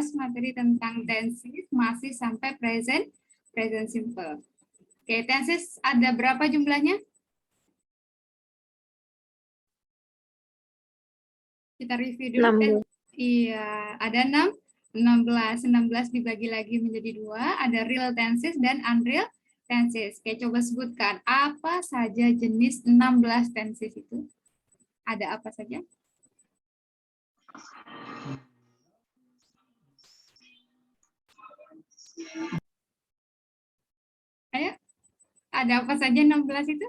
membahas materi tentang tenses masih sampai present simple. Oke, tenses ada berapa jumlahnya? Kita review dulu. Iya, ada 16 dibagi lagi menjadi 2, ada real tenses dan unreal tenses. Oke, coba sebutkan apa saja jenis 16 tenses itu? Ada apa saja? Ayo, ada apa saja 16 itu?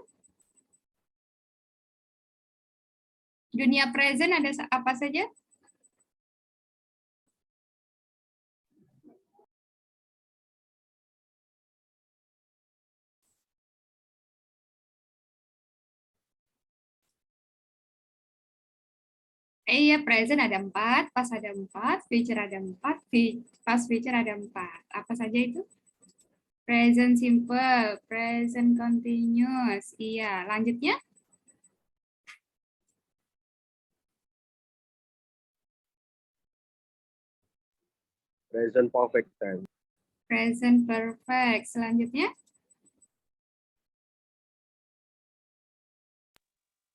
Dunia present ada apa saja? Iya, present ada 4, past ada 4, future ada 4, past future ada 4. Apa saja itu? Present simple, present continuous. Iya, lanjutnya? Present perfect tense. Present perfect. Selanjutnya?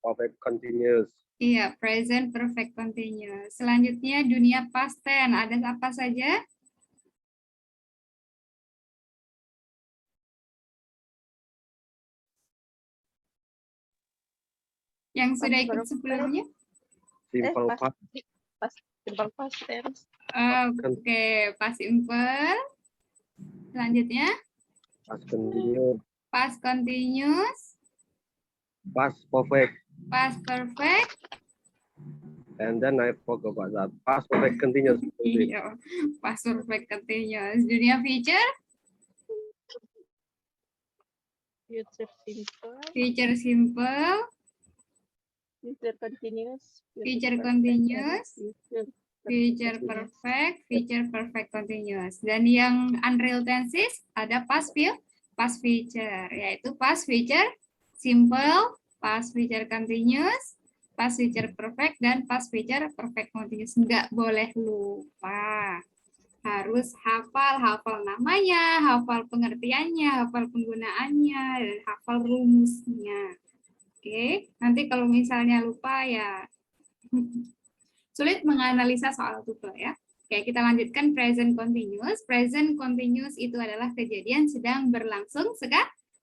Perfect continuous. Iya, present perfect continuous. Selanjutnya dunia past tense. Ada apa saja? Yang sudah ikut sebelumnya? Simple past. Simple past tense. Oke, past simple. Selanjutnya? Past continuous. Past continuous. Past perfect. Past perfect. And then I forgot about that. Past perfect continuous. Iya, past perfect continuous. Dunia future? Future simple. Future simple. Future continuous. Future continuous. Future perfect. Future perfect continuous. Dan yang unreal tenses ada past future, yaitu past future simple, past future continuous, past future perfect, dan past future perfect continuous. Nggak boleh lupa. Harus hafal namanya, hafal pengertiannya, hafal penggunaannya, dan hafal rumusnya. Oke, nanti kalau misalnya lupa ya sulit menganalisa soal tutor ya. Oke, kita lanjutkan present continuous. Present continuous itu adalah kejadian sedang berlangsung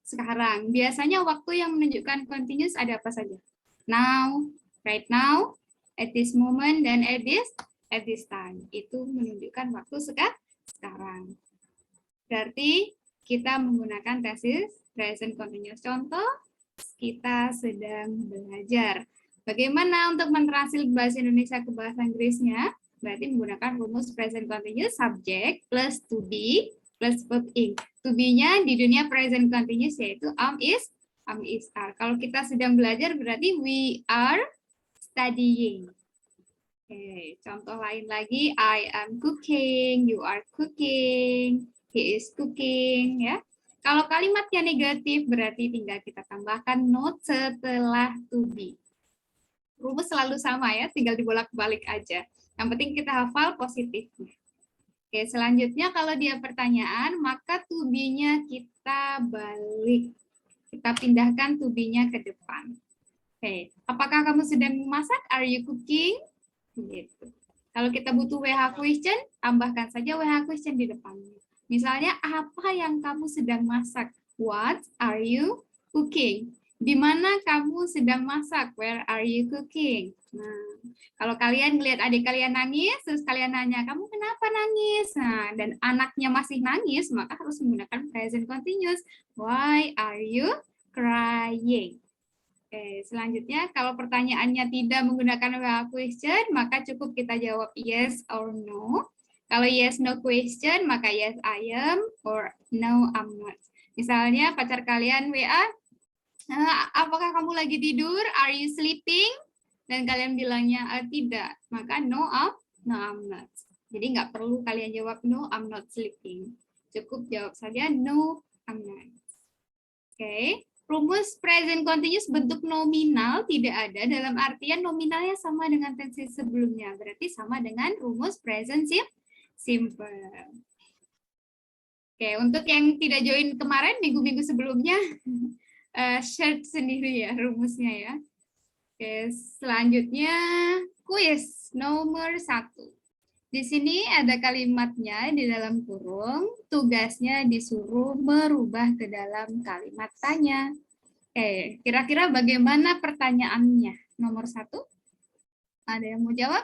sekarang. Biasanya waktu yang menunjukkan continuous ada apa saja? Now, right now, at this moment, dan at this time. Itu menunjukkan waktu sekarang. Berarti kita menggunakan tenses present continuous. Contoh, kita sedang belajar. Bagaimana untuk mentranslate bahasa Indonesia ke bahasa Inggrisnya? Berarti menggunakan rumus present continuous, subject plus to be plus verb ing. To be-nya di dunia present continuous yaitu is, are. Kalau kita sedang belajar berarti we are studying. Oke, contoh lain lagi, I am cooking, you are cooking, he is cooking, ya. Kalau kalimatnya negatif berarti tinggal kita tambahkan not setelah to be. Rumus selalu sama ya, tinggal dibolak-balik aja. Yang penting kita hafal positifnya. Oke, selanjutnya kalau dia pertanyaan, maka to be-nya kita balik. Kita pindahkan to be-nya ke depan. Oke, apakah kamu sedang memasak? Are you cooking? Gitu. Kalau kita butuh WH question, tambahkan saja WH question di depannya. Misalnya, apa yang kamu sedang masak? What are you cooking? Di mana kamu sedang masak? Where are you cooking? Nah, kalau kalian melihat adik kalian nangis, terus kalian nanya, kamu kenapa nangis? Nah, dan anaknya masih nangis, maka harus menggunakan present continuous. Why are you crying? Oke, selanjutnya kalau pertanyaannya tidak menggunakan WH question, maka cukup kita jawab yes or no. Kalau yes no question, maka yes I am or no I'm not. Misalnya pacar kalian WA, apakah kamu lagi tidur? Are you sleeping? Dan kalian bilangnya tidak, maka no I'm not. Jadi nggak perlu kalian jawab no I'm not sleeping. Cukup jawab saja no I'm not. Oke. Rumus present continuous bentuk nominal tidak ada, dalam artian nominalnya sama dengan tense sebelumnya. Berarti sama dengan rumus present simple. Oke, untuk yang tidak join kemarin, minggu-minggu sebelumnya, share sendiri ya rumusnya ya. Oke, selanjutnya kuis nomor 1. Di sini ada kalimatnya di dalam kurung, tugasnya disuruh merubah ke dalam kalimat tanya. Oke, kira-kira bagaimana pertanyaannya? Nomor 1, ada yang mau jawab?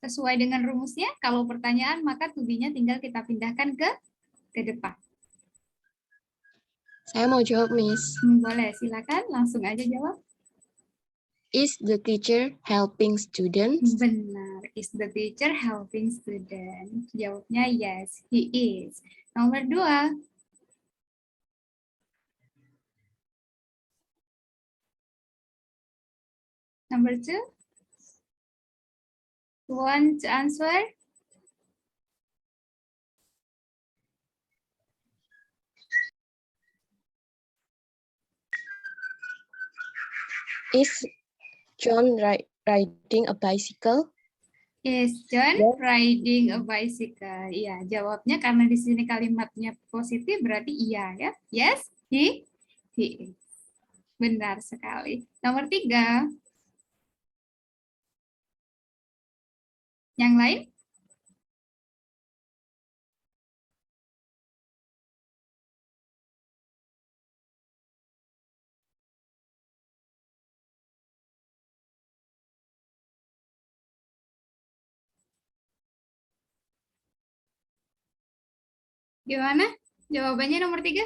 Sesuai dengan rumusnya, kalau pertanyaan maka to be-nya tinggal kita pindahkan ke depan. Saya mau jawab, Miss. Boleh, silakan langsung aja jawab. Is the teacher helping students? Benar, is the teacher helping student? Jawabnya yes, he is. Nomor 2. Number 2. Who want to answer? Is John riding a bicycle? Is John riding a bicycle? Iya, jawabnya karena di sini kalimatnya positif berarti iya ya. Yes, he is. Benar sekali. Nomor 3. Yang lain? Gimana? Jawabannya nomor 3?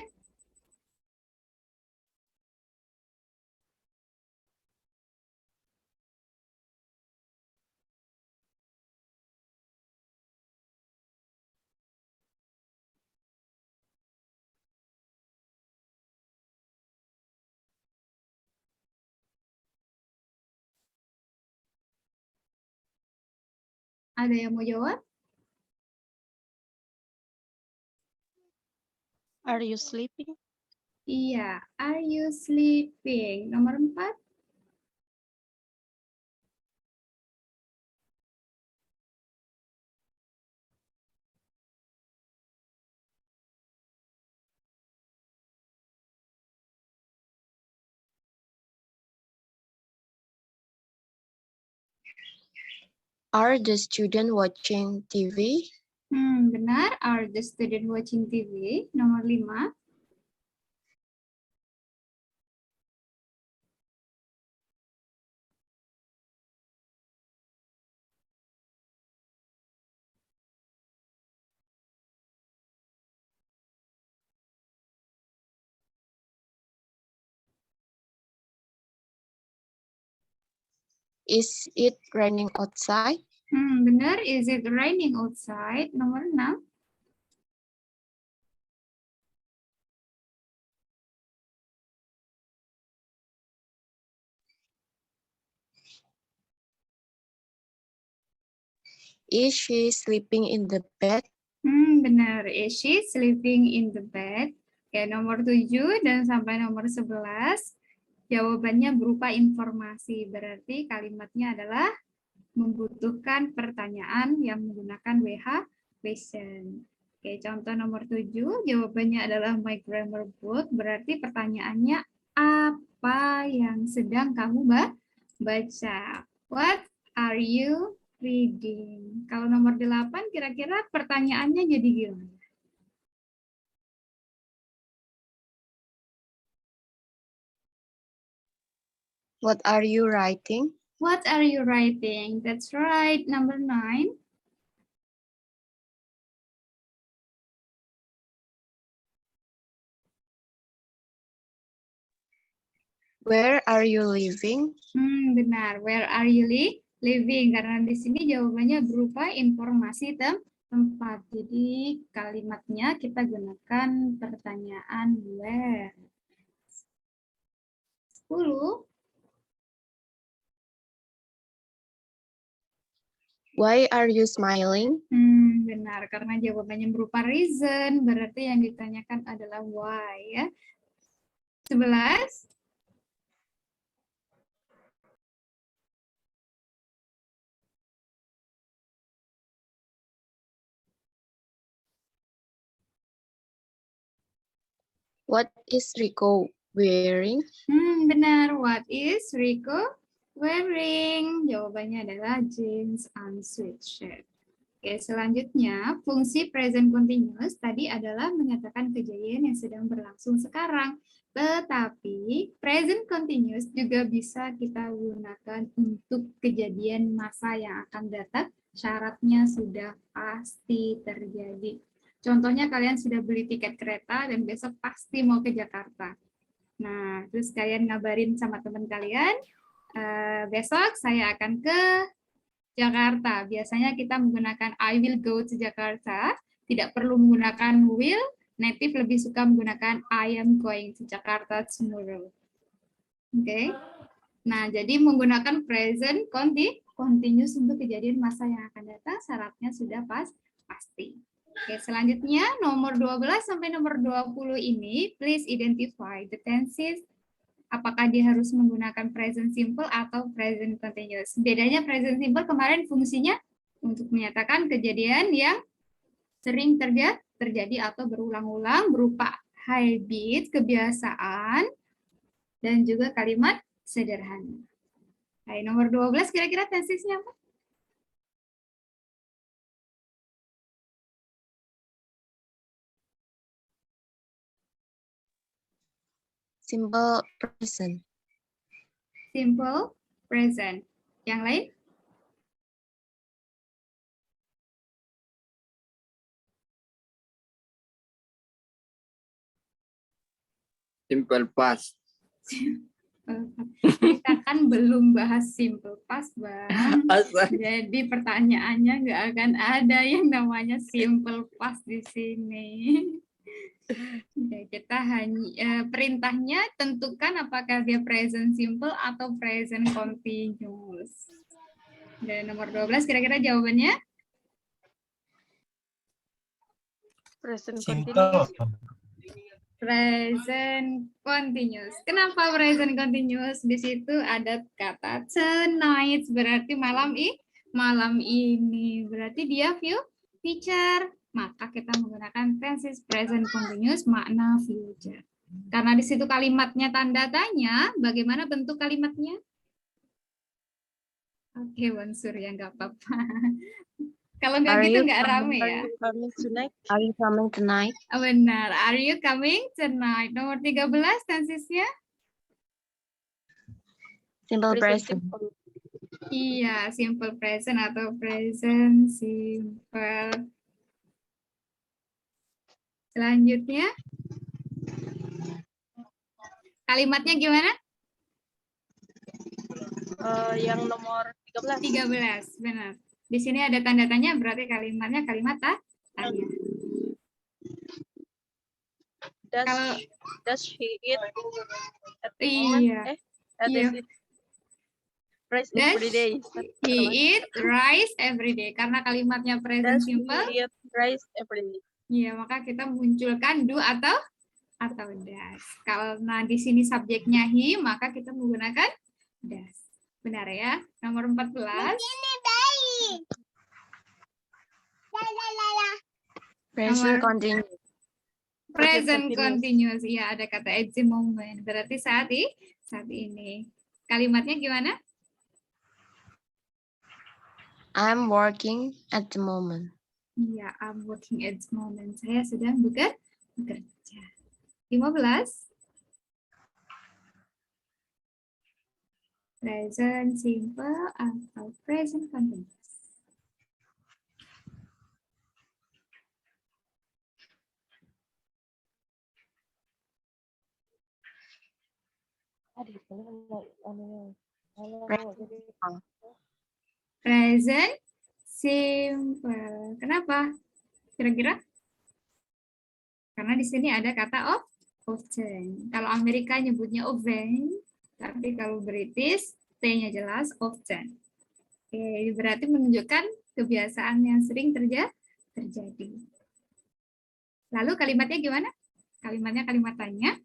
Ada yang mau jawab? Are you sleeping? Iya, are you sleeping? Nomor 4. Are the student watching TV? Benar, are the student watching TV? Nomor 5. Is it raining outside? Benar, is it raining outside? Nomor 6. Is she sleeping in the bed? Benar, is she sleeping in the bed? Oke, nomor 7 dan sampai nomor 11. Jawabannya berupa informasi, berarti kalimatnya adalah membutuhkan pertanyaan yang menggunakan WH question. Oke, contoh nomor 7, jawabannya adalah my grammar book, berarti pertanyaannya apa yang sedang kamu baca? What are you reading? Kalau nomor 8, kira-kira pertanyaannya jadi gimana? What are you writing? What are you writing? That's right, number 9. Where are you living? Benar. Where are you living? Karena di sini jawabannya berupa informasi tempat. Jadi kalimatnya kita gunakan pertanyaan where. 10. Why are you smiling? Benar, karena jawabannya berupa reason, berarti yang ditanyakan adalah why ya. 11. What is Rico wearing? Benar. What is Rico wearing? Jawabannya adalah jeans and sweatshirt. Oke, selanjutnya fungsi present continuous tadi adalah menyatakan kejadian yang sedang berlangsung sekarang. Tetapi present continuous juga bisa kita gunakan untuk kejadian masa yang akan datang. Syaratnya sudah pasti terjadi. Contohnya kalian sudah beli tiket kereta dan besok pasti mau ke Jakarta. Nah, terus kalian ngabarin sama teman kalian, besok saya akan ke Jakarta. Biasanya kita menggunakan I will go to Jakarta. Tidak perlu menggunakan will. Native lebih suka menggunakan I am going to Jakarta tomorrow. Oke. Nah, jadi menggunakan present continuous untuk kejadian masa yang akan datang, syaratnya sudah pasti. Oke, selanjutnya nomor 12 sampai nomor 20 ini, please identify the tenses. Apakah dia harus menggunakan present simple atau present continuous. Bedanya present simple kemarin fungsinya untuk menyatakan kejadian yang sering terjadi atau berulang-ulang berupa habit, kebiasaan, dan juga kalimat sederhana. Hai, nomor 12 kira-kira tensesnya apa? Simple present. Simple present. Yang lain? Simple past. Kita kan belum bahas simple past, Bang. Jadi pertanyaannya nggak akan ada yang namanya simple past di sini. Oke, kita hanya perintahnya tentukan apakah dia present simple atau present continuous. Dan nomor 12 kira-kira jawabannya? Present Simple. continuous. Present continuous. Kenapa present continuous? Di situ ada kata tonight, berarti malam ini. Berarti dia future. Maka kita menggunakan tenses present continuous makna future. Karena di situ kalimatnya tanda tanya, bagaimana bentuk kalimatnya? Oke, Bang Surya, nggak apa-apa. Kalau nggak Are gitu you nggak rame ya. Are you coming tonight? Are you coming tonight? Oh, benar. Are you coming tonight? Nomor 13 tensesnya? Simple Present present. simple. Iya, simple present atau present simple. Selanjutnya, kalimatnya gimana? Yang nomor 13. 13, benar. Di sini ada tanda tanya, berarti kalimatnya kalimat tanya. Kalau- Does she eat at the Iya. moment? Does Iya. it rice Does every day? He eat rice every day. Karena kalimatnya present Does simple, he eat rice every day? iya, maka kita munculkan do atau does. Karena di sini subjeknya he, maka kita menggunakan does. Benar ya? Nomor 14. Present Nomor- continuous. Present continuous. continuous. Iya, ada kata at the moment. Berarti saat ini. Kalimatnya gimana? I'm working at the moment. Iya, I'm working at the moment. Saya sedang bekerja. 15. Present simple atau present continuous. Present simple. Kenapa? Kira-kira? Karena di sini ada kata often. Kalau Amerika nyebutnya often, tapi kalau British T-nya jelas often. Oke, berarti menunjukkan kebiasaan yang sering terjadi. Lalu kalimatnya gimana? Kalimatnya kalimat tanya.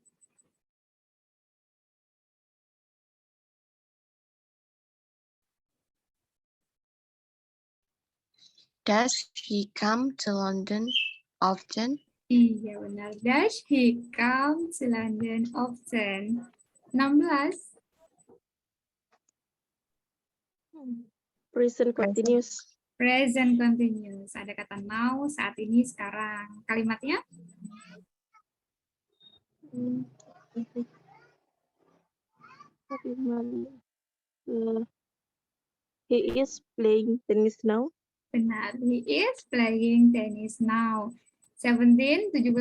Does he come to London often? Iya benar. Does he come to London often? 16. Present continuous. Present continuous. Ada kata now, saat ini, sekarang. Kalimatnya? He is playing tennis now. Benar. He is playing tennis now. 17, 17.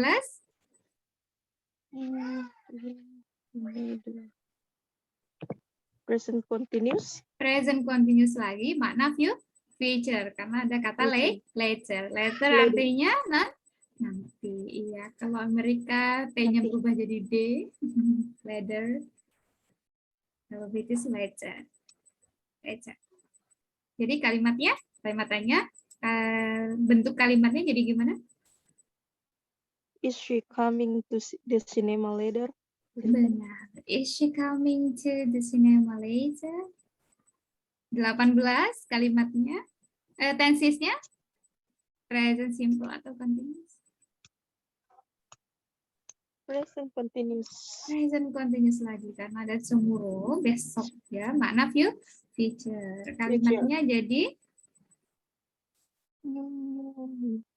Present continuous. Present continuous lagi, makna future. Karena ada kata later. Later Later. artinya nanti. Iya, kalau Amerika T-nya Nanti. berubah jadi D. Later. Kalau British later. Later. Jadi kalimatnya, bentuk kalimatnya jadi gimana? Is she coming to the cinema later? Benar. Is she coming to the cinema later? 18 kalimatnya. Tensesnya? Present simple atau continuous? Present continuous. Present continuous lagi karena ada tomorrow, besok ya. Makna future. Kalimatnya jadi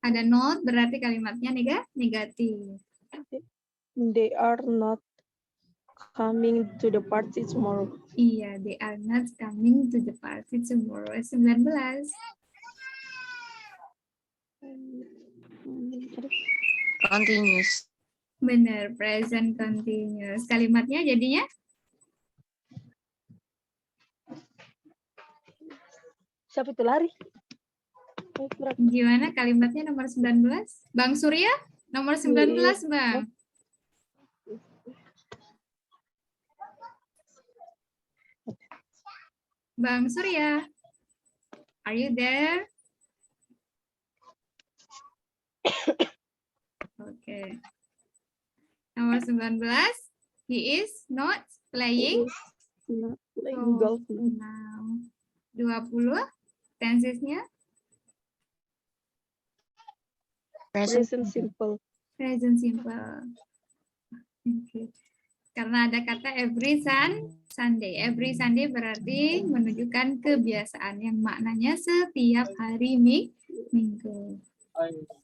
ada not, berarti kalimatnya negatif. They are not coming to the party tomorrow. Iya, they are not coming to the party tomorrow. 19. Continuous. Benar, present continuous. Kalimatnya jadinya? Siapa itu lari? Gimana kalimatnya nomor 19? Bang Surya, nomor 19, Bang. Bang Surya, are you there? Oke. Nomor 19, he is not playing Golf. now. 20, tensesnya? Present simple. Present simple. Oke. Karena ada kata every Sunday. Every Sunday berarti menunjukkan kebiasaan yang maknanya setiap hari minggu.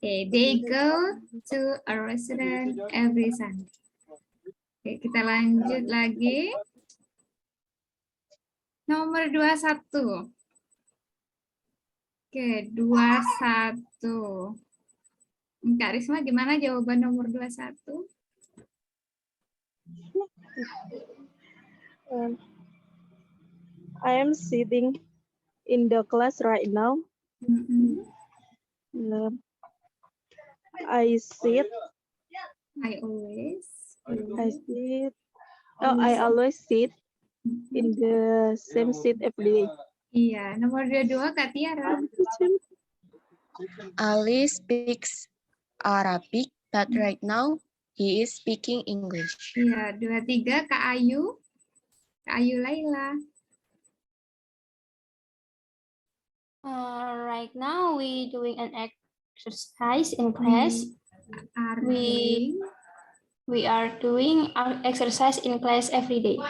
Okay, they go to a restaurant every Sunday. Oke, kita lanjut lagi. Nomor 21. Oke, 21. Kak Risma, gimana jawaban nomor 21? I am sitting in the class right now. I sit. I always. I always sit in the same seat every day. Iya, nomor 22 Kak Tiara. Ali speaks Arabic, but right now he is speaking English. Iya, 23 Kak Ayu. Kak Ayu Laila. Right now we doing an exercise in class. We are doing our exercise in class every day.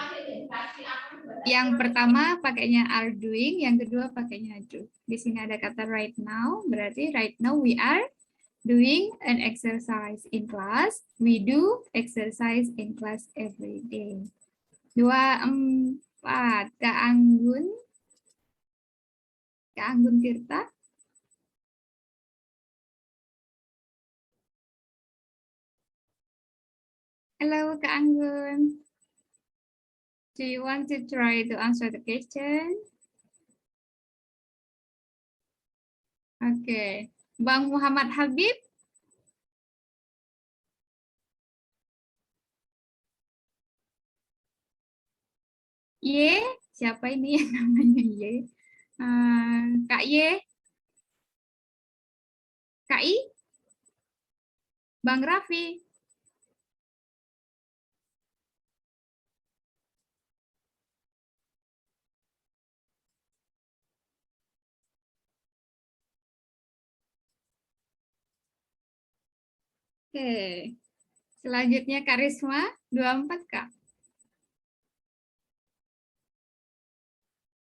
Yang pertama pakainya are doing, yang kedua pakainya do. Di sini ada kata right now, berarti right now we are doing an exercise in class. We do exercise in class every day. 24 Kak Anggun. Kak Anggun Tirta. Hello, Kak Anggun. Do you want to try to answer the question? Oke. Bang Muhammad Habib. Y, siapa ini yang namanya Y? Kak Y. Kak I. Bang Raffi. Oke. Selanjutnya Kak Risma, 24 Kak.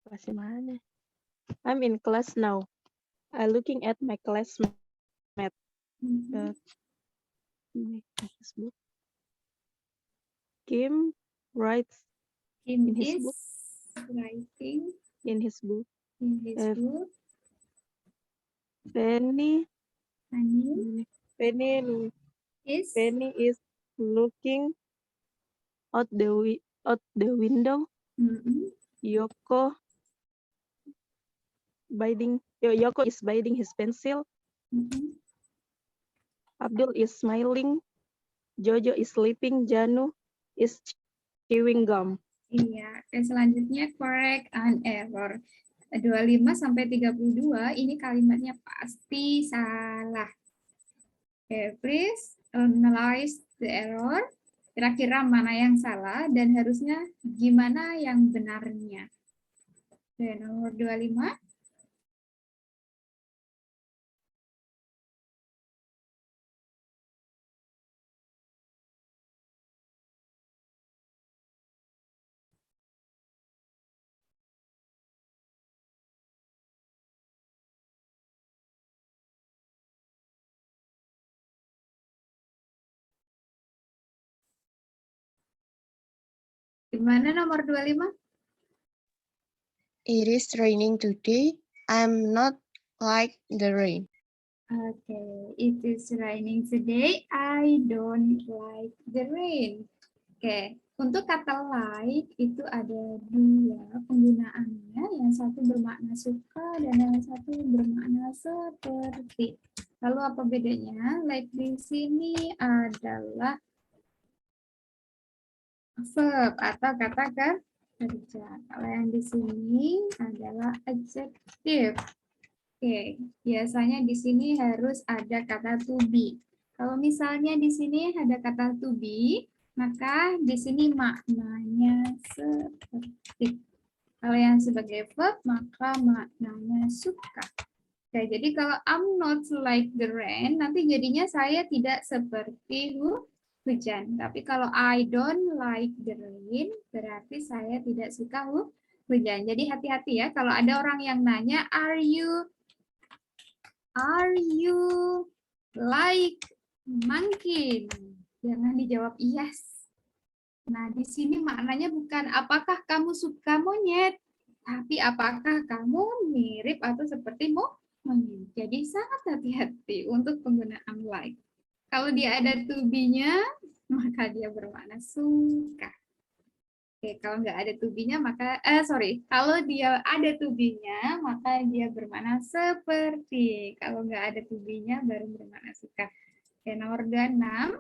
Kelas mana? I'm in class now. I'm looking at my classmate. Mhm. My textbook. Kim writes Kim in his is book. writing In his book. in his Uh, book. Penny Hani Penny is Penny is looking out the window. Mhm. Yoko Yoko is biting his pencil. Mhm. Abdul is smiling. Jojo is sleeping. Janu is chewing gum. Iya, oke, selanjutnya correct and error. 25 sampai 32 ini kalimatnya pasti salah. Oke, please analyze the error. Kira-kira mana yang salah dan harusnya gimana yang benarnya. Oke, nomor 25. Gimana nomor 25? It is raining today. I'm not like the rain. Okay, it is raining today. I don't like the rain. Oke, untuk kata like itu ada dua penggunaannya. Yang satu bermakna suka dan yang satu bermakna seperti. Lalu apa bedanya? Like di sini adalah verb atau kata kerja. Kalau yang di sini adalah adjective. Oke, biasanya di sini harus ada kata to be. Kalau misalnya di sini ada kata to be, maka di sini maknanya seperti. Kalau yang sebagai verb, maka maknanya suka. Oke, jadi kalau I'm not like the rain, nanti jadinya saya tidak seperti hujan. Tapi kalau I don't like the rain, berarti saya tidak suka hujan. Jadi hati-hati ya, kalau ada orang yang nanya, Are you like monkey? Jangan dijawab yes. Nah, di sini maknanya bukan apakah kamu suka monyet, tapi apakah kamu mirip atau seperti monyet. Jadi sangat hati-hati untuk penggunaan like. Kalau dia ada to be-nya, maka dia bermakna suka. Oke, kalau nggak ada to be-nya, maka, kalau dia ada to be-nya, maka dia bermakna seperti. Kalau nggak ada to be-nya, baru bermakna suka. Oke, nomor 26.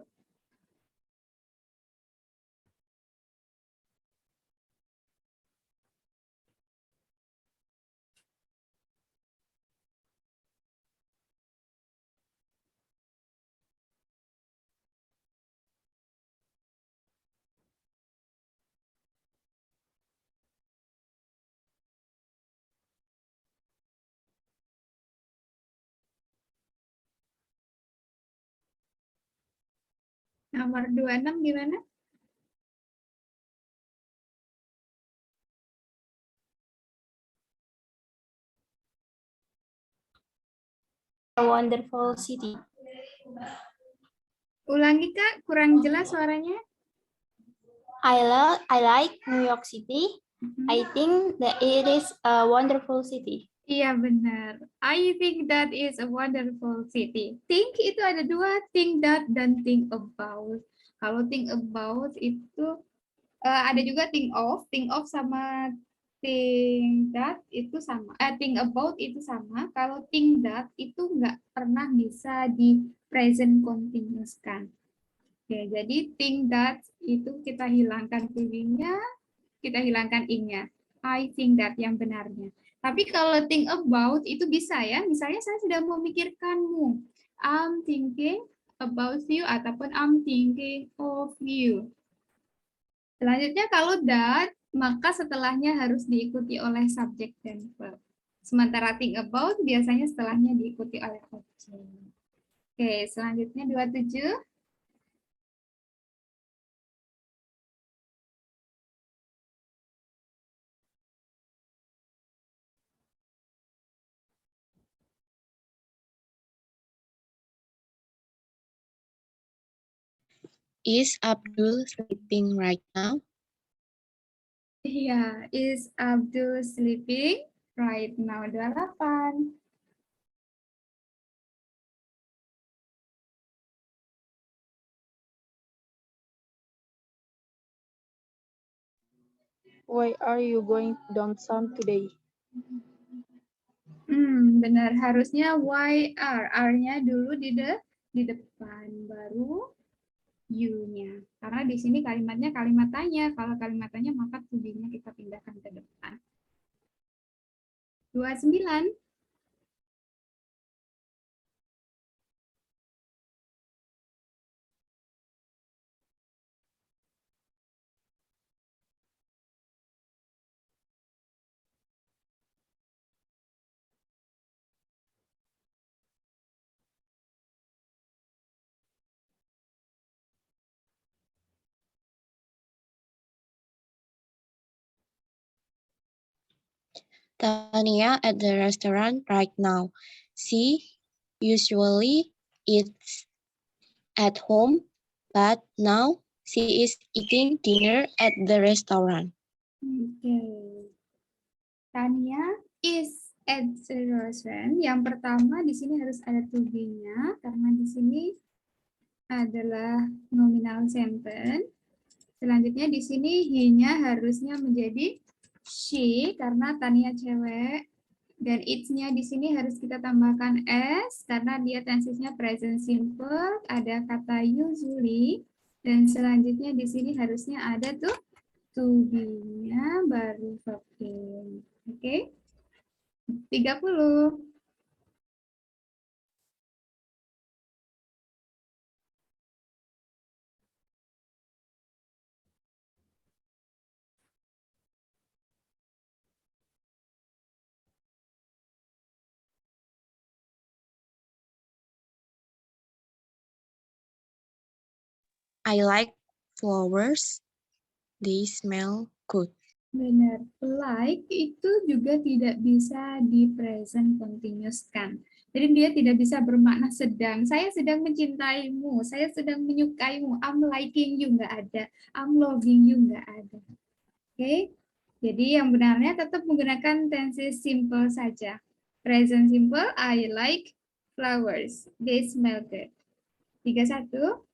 Nomor 26 gimana? A wonderful city. Ulangi Kak, kurang jelas suaranya. I like New York City. I think that it is a wonderful city. Iya benar. I think that is a wonderful city. Think itu ada dua, think that dan think about. Kalau think about itu ada juga think of. Think of sama think that itu sama. Think about itu sama. Kalau think that itu nggak pernah bisa di present continuous kan. Oke, jadi think that itu kita hilangkan to-nya, kita hilangkan ing-nya. I think that yang benarnya. Tapi kalau think about itu bisa ya. Misalnya saya sedang memikirkanmu. I'm thinking about you ataupun I'm thinking of you. Selanjutnya kalau that, maka setelahnya harus diikuti oleh subjek dan verb. Sementara think about biasanya setelahnya diikuti oleh objek. Oke, selanjutnya 27. Is Abdul sleeping right now? Iya, is Abdul sleeping right now? 28. Why are you going downtown today? Benar. Harusnya why are. R-nya dulu di depan, baru you-nya. Karena di sini kalimatnya kalimat tanya. Kalau kalimat tanya maka to be-nya kita pindahkan ke depan. 29. Tania at the restaurant right now. She usually eats at home, but now she is eating dinner at the restaurant. Oke. Tania is at the restaurant. Yang pertama di sini harus ada to be-nya karena di sini adalah nominal sentence. Selanjutnya di sini he-nya harusnya menjadi she karena Tania cewek, dan it's-nya di sini harus kita tambahkan s karena dia tensesnya present simple, ada kata usually, dan selanjutnya di sini harusnya ada tuh to be-nya baru verb in. Oke? 30. I like flowers. They smell good. Benar, like itu juga tidak bisa di present continuous kan. Jadi dia tidak bisa bermakna sedang. Saya sedang mencintaimu, saya sedang menyukaimu. I'm liking you, nggak ada. I'm loving you, nggak ada. Oke, jadi yang benarnya tetap menggunakan tense simple saja. Present simple, I like flowers. They smell good. 31.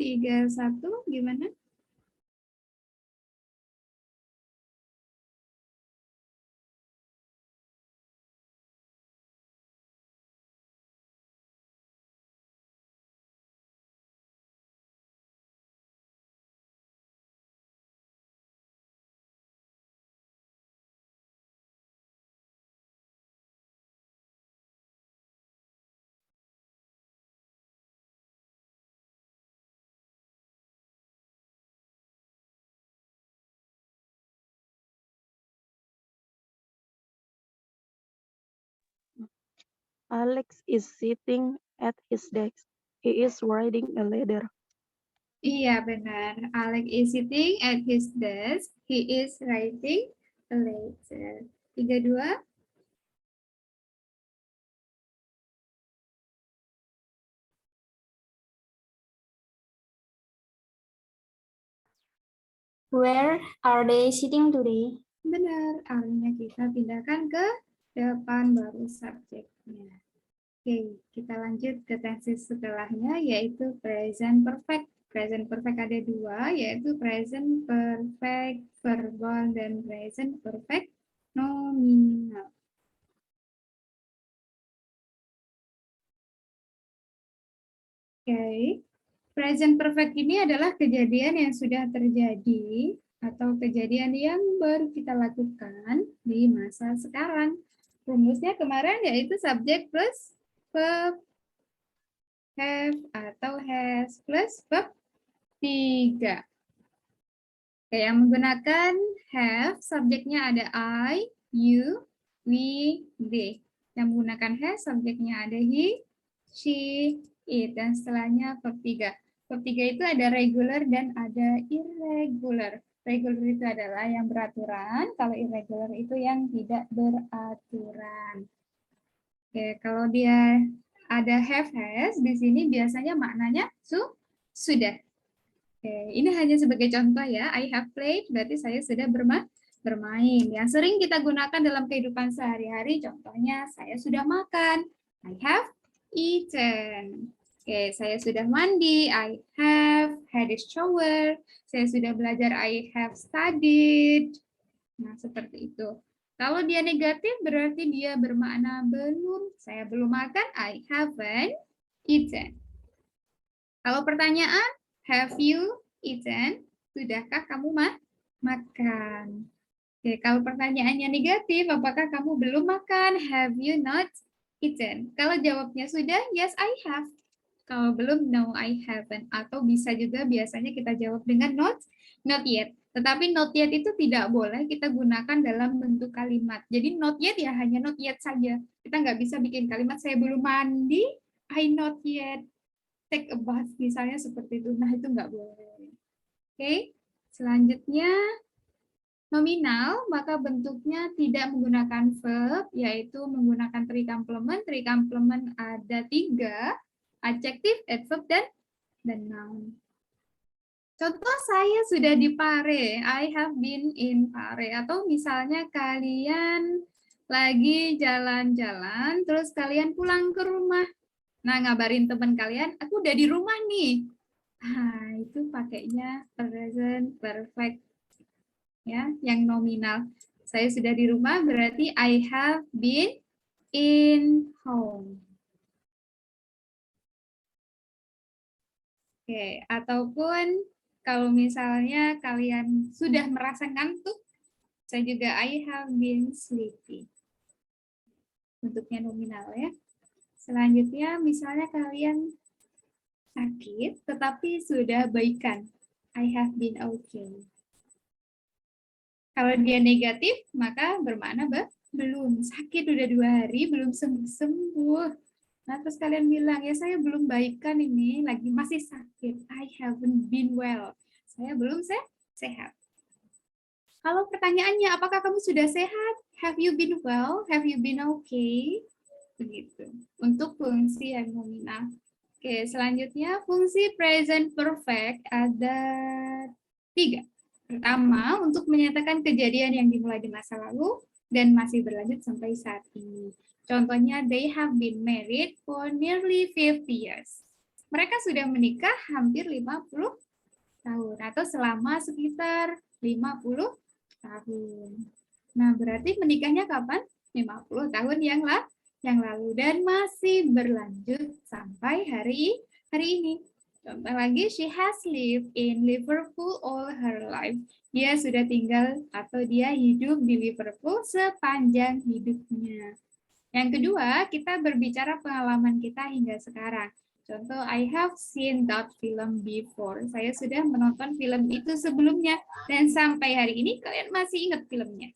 Tiga satu gimana? Alex is sitting at his desk. He is writing a letter. Iya, benar. Alex is sitting at his desk. He is writing a letter. 32. Where are they sitting today? Benar. Are-nya kita pindahkan ke depan baru subjeknya. Oke, kita lanjut ke tense setelahnya, yaitu present perfect. Present perfect ada dua, yaitu present perfect verbal dan present perfect nominal. Oke, present perfect ini adalah kejadian yang sudah terjadi atau kejadian yang baru kita lakukan di masa sekarang. Rumusnya kemarin yaitu subject plus verb, have atau has plus verb 3. Oke, yang menggunakan have, subjeknya ada I, you, we, they. Yang menggunakan has, subjeknya ada he, she, it. Dan setelahnya verb 3. Verb 3 itu ada regular dan ada irregular. Regular itu adalah yang beraturan, kalau irregular itu yang tidak beraturan. Oke, kalau dia ada have, has, di sini biasanya maknanya sudah. Oke, ini hanya sebagai contoh ya. I have played, berarti saya sudah bermain. Yang sering kita gunakan dalam kehidupan sehari-hari, contohnya saya sudah makan. I have eaten. Oke, saya sudah mandi. I have had a shower. Saya sudah belajar. I have studied. Nah, seperti itu. Kalau dia negatif, berarti dia bermakna belum. Saya belum makan. I haven't eaten. Kalau pertanyaan, have you eaten? Sudahkah kamu makan? Oke, kalau pertanyaannya negatif, apakah kamu belum makan? Have you not eaten? Kalau jawabnya sudah, yes, I have. Kalau belum, no, I haven't. Atau bisa juga biasanya kita jawab dengan not yet. Tetapi not yet itu tidak boleh kita gunakan dalam bentuk kalimat. Jadi not yet ya hanya not yet saja. Kita nggak bisa bikin kalimat saya belum mandi, I not yet take a bath, misalnya seperti itu. Nah, itu nggak boleh. Oke, selanjutnya nominal, maka bentuknya tidak menggunakan verb, yaitu menggunakan three complement. Three complement ada 3, adjective, adverb, dan noun. Contoh saya sudah di Pare, I have been in Pare. Atau misalnya kalian lagi jalan-jalan, terus kalian pulang ke rumah. Nah, ngabarin teman kalian, aku udah di rumah nih. Nah, itu pakainya present perfect. Ya, yang nominal. Saya sudah di rumah, berarti I have been in home. Oke, ataupun kalau misalnya kalian sudah merasa ngantuk, saya juga I have been sleepy. Bentuknya nominal ya. Selanjutnya, misalnya kalian sakit, tetapi sudah baikan. I have been okay. Kalau dia negatif, maka bermakna belum. Sakit udah 2 hari, belum sembuh-sembuh. Nah, terus kalian bilang, ya saya belum baikan ini, lagi masih sakit. I haven't been well. Saya belum sehat. Kalau pertanyaannya, apakah kamu sudah sehat? Have you been well? Have you been okay? Begitu. Untuk fungsi yang nominal. Oke, selanjutnya fungsi present perfect ada 3. Pertama, untuk menyatakan kejadian yang dimulai di masa lalu dan masih berlanjut sampai saat ini. Contohnya, they have been married for nearly 50 years. Mereka sudah menikah hampir 50 tahun atau selama sekitar 50 tahun. Nah, berarti menikahnya kapan? 50 tahun yang lalu dan masih berlanjut sampai hari ini. Contoh lagi, she has lived in Liverpool all her life. Dia sudah tinggal atau dia hidup di Liverpool sepanjang hidupnya. Yang kedua, kita berbicara pengalaman kita hingga sekarang. Contoh, I have seen that film before. Saya sudah menonton film itu sebelumnya dan sampai hari ini kalian masih ingat filmnya.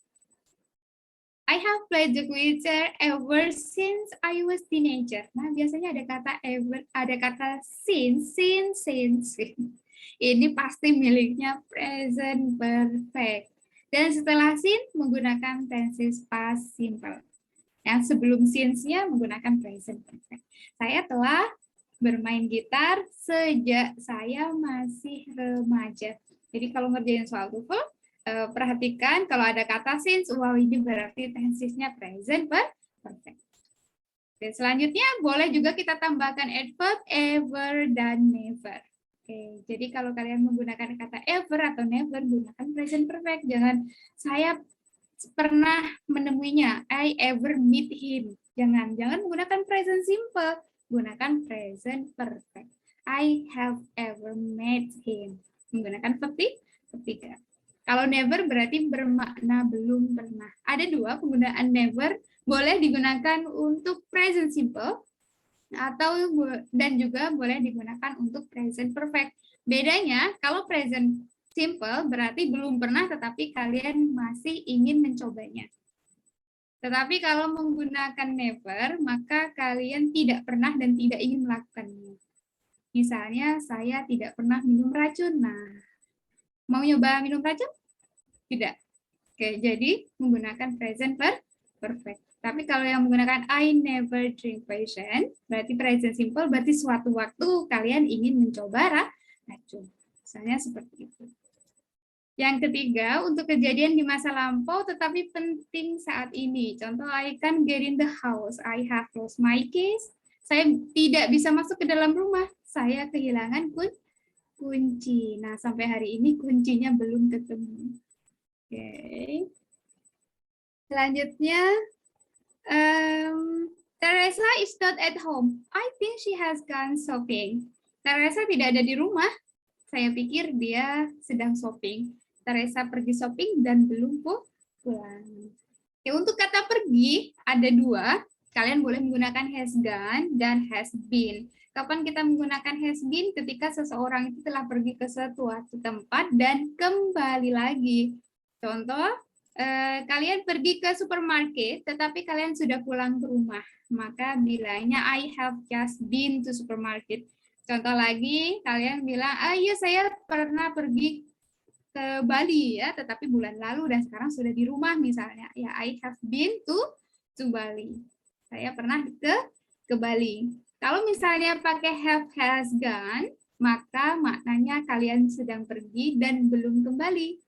I have played the guitar ever since I was teenager. Nah, biasanya ada kata ever, ada kata since. Ini pasti miliknya present perfect. Dan setelah since menggunakan tenses past simple. Yang sebelum since-nya menggunakan present perfect. Saya telah bermain gitar sejak saya masih remaja. Jadi kalau ngerjain soal TOEFL, perhatikan kalau ada kata since, wow ini berarti tensesnya present perfect. Oke, selanjutnya boleh juga kita tambahkan adverb ever dan never. Oke, jadi kalau kalian menggunakan kata ever atau never, gunakan present perfect. Jangan saya pernah menemuinya, I ever meet him. Jangan menggunakan present simple, gunakan present perfect. I have ever met him. Menggunakan verb 3. Kalau never berarti bermakna belum pernah. Ada 2 penggunaan never, boleh digunakan untuk present simple atau dan juga boleh digunakan untuk present perfect. Bedanya kalau present simple berarti belum pernah tetapi kalian masih ingin mencobanya. Tetapi kalau menggunakan never, maka kalian tidak pernah dan tidak ingin melakukannya. Misalnya, saya tidak pernah minum racun. Nah, mau nyoba minum racun? Tidak. Oke, jadi menggunakan present perfect. Tapi kalau yang menggunakan I never drink poison, berarti present simple, berarti suatu waktu kalian ingin mencoba racun. Misalnya seperti itu. Yang ketiga, untuk kejadian di masa lampau tetapi penting saat ini. Contoh, I can't get in the house. I have lost my keys. Saya tidak bisa masuk ke dalam rumah. Saya kehilangan kunci. Nah, sampai hari ini kuncinya belum ketemu. Oke. Selanjutnya, Teresa is not at home. I think she has gone shopping. Teresa tidak ada di rumah. Saya pikir dia sedang shopping. Teresa pergi shopping dan belum pulang. Ya, untuk kata pergi ada dua. Kalian boleh menggunakan has gone dan has been. Kapan kita menggunakan has been? Ketika seseorang itu telah pergi ke suatu tempat dan kembali lagi. Contoh, kalian pergi ke supermarket, tetapi kalian sudah pulang ke rumah. Maka bilangnya I have just been to supermarket. Contoh lagi, kalian bilang, iya saya pernah pergi ke Bali ya, tetapi bulan lalu dan sekarang sudah di rumah misalnya. Ya, I have been to Bali. Saya pernah ke Bali. Kalau misalnya pakai have has gone, maka maknanya kalian sedang pergi dan belum kembali.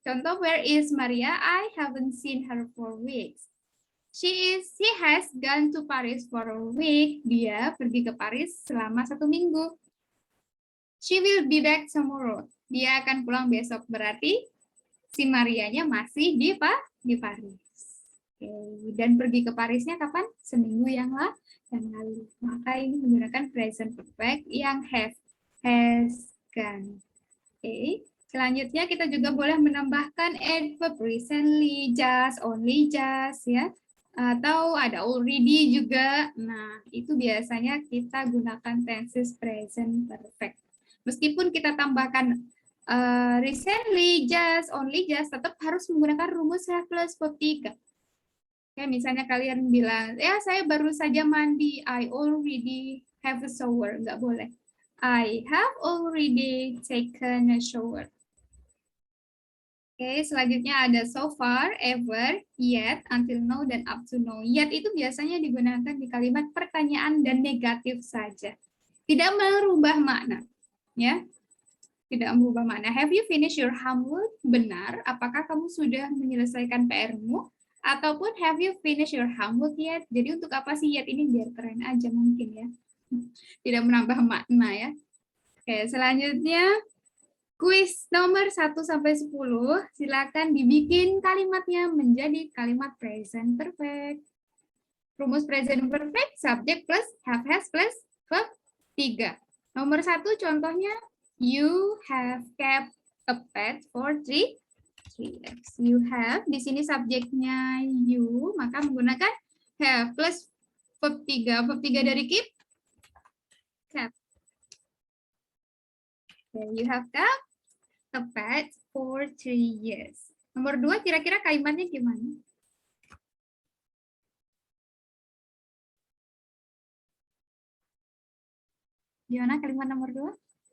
Contoh, where is Maria? I haven't seen her for weeks. She has gone to Paris for a week. Dia pergi ke Paris selama 1 minggu. She will be back tomorrow. Dia akan pulang besok. Berarti si Marianya masih di Paris. Oke. Dan pergi ke Parisnya kapan? Seminggu yang lalu. Maka ini menggunakan present perfect yang has gone. Oke. Selanjutnya kita juga boleh menambahkan adverb recently, just, only just, ya. Atau ada already juga. Nah, itu biasanya kita gunakan tenses present perfect. Meskipun kita tambahkan recently, just, only just, tetap harus menggunakan rumus have plus verb 3. Kayak misalnya kalian bilang, ya saya baru saja mandi, I already have a shower. Nggak boleh. I have already taken a shower. Oke, selanjutnya ada so far, ever, yet, until now, dan up to now. Yet itu biasanya digunakan di kalimat pertanyaan dan negatif saja. Tidak merubah makna. Ya, tidak merubah makna. Have you finished your homework? Benar. Apakah kamu sudah menyelesaikan PR-mu? Ataupun have you finished your homework yet? Jadi untuk apa sih yet ini? Biar keren aja mungkin ya. Tidak menambah makna ya. Oke, selanjutnya kuis nomor 1 sampai 10. Silakan dibikin kalimatnya menjadi kalimat present perfect. Rumus present perfect, subject plus have has plus verb 3. Nomor 1 contohnya, you have kept a pet for 3 years. You have, di sini subjeknya you, maka menggunakan have plus verb 3. Verb 3 dari kept. Okay, you have kept a pet for 3 years. Nomor 2, kira-kira kalimatnya gimana? Gimana kalimat nomor 2?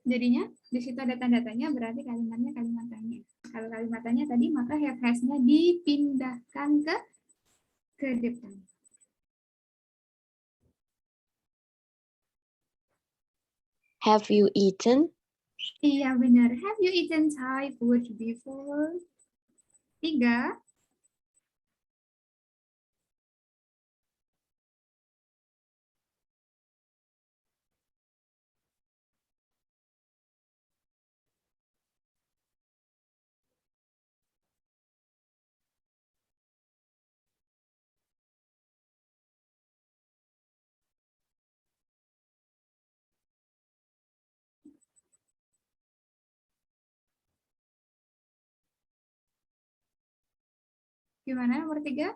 Jadinya di situ ada tanda tanya, berarti kalimatnya kalimat tanya. Kalau kalimat tanya tadi, maka have has-nya dipindahkan ke depan. Have you eaten? Iya benar. Have you eaten Thai food before? 3. Gimana nomor 3?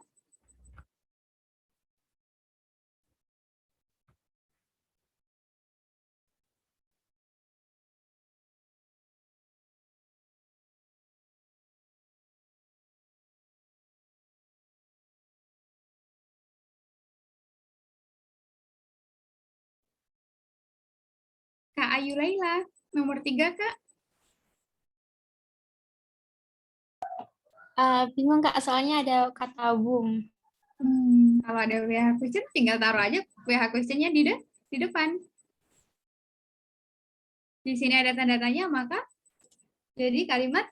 Ayu Laila. Nomor 3, Kak. Bingung Kak, soalnya ada kata boom. Kalau ada WH question, tinggal taruh aja WH question-nya di depan. Di sini ada tanda tanya, maka jadi kalimat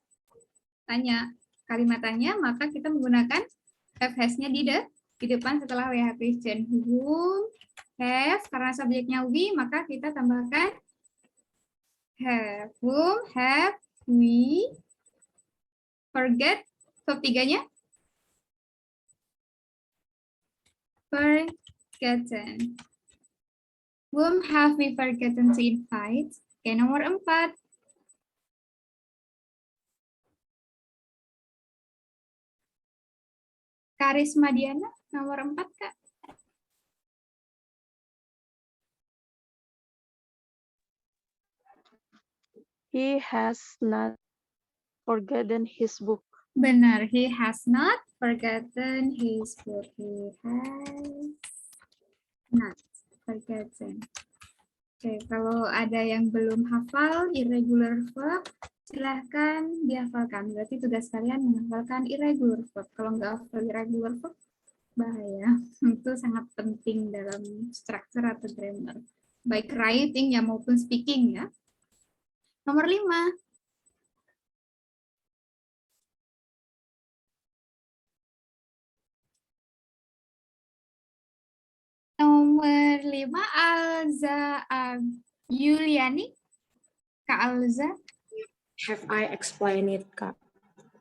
tanya. Kalimat tanya, maka kita menggunakan have has-nya di depan setelah WH question. Whom, have, karena subjeknya we, maka kita tambahkan have. Whom, have, we, forget, verb 3-nya? Forgotten. Whom have we forgotten to invite? Oke, nomor 4. Karisma Diana, nomor 4, Kak. He has not forgotten his book. Benar, he has not forgotten his book. He has not forgotten. Oke, kalau ada yang belum hafal irregular verb, silahkan dihafalkan. Berarti tugas kalian menghafalkan irregular verb. Kalau nggak hafal irregular verb, bahaya. Itu sangat penting dalam structure atau grammar. Baik writing ya maupun speaking ya. Nomor 5. Nomor 5, Alza Yuliani. Kak Alza. Have I explained it, Kak?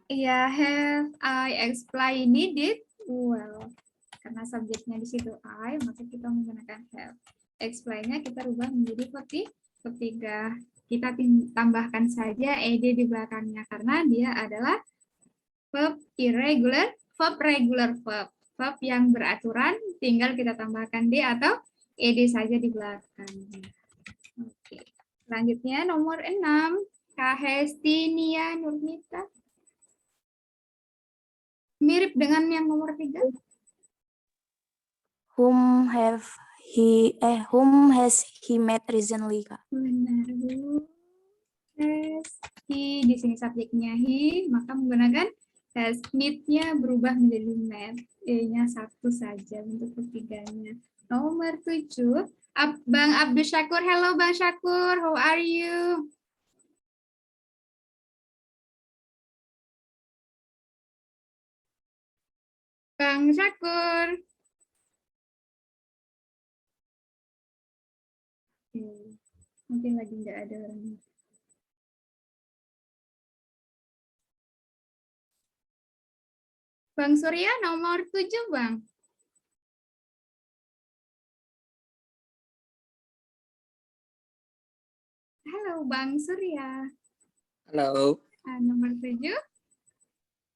Iya, have I explained it? Well, karena subjeknya di situ I, maka kita menggunakan have. Explain-nya kita rubah menjadi verb 3. Kita tambahkan saja ed di belakangnya karena dia adalah verb irregular, verb regular verb. Verb yang beraturan, tinggal kita tambahkan D atau ED saja di belakangnya. Oke. Selanjutnya nomor 6, Kak Hestinia Nurmita. Mirip dengan yang nomor 3. Whom has he met recently, Kak? Benar, Bu. Has he, di sini subjeknya he, maka menggunakan has meet-nya berubah menjadi met. E-nya 1 saja untuk ketiganya. Nomor 7, Bang Abdul Syakur. Hello Bang Syakur, how are you? Bang Syakur. Mungkin lagi nggak ada orangnya. Bang Surya nomor 7, Bang. Halo Bang Surya. Hello. Nomor 7.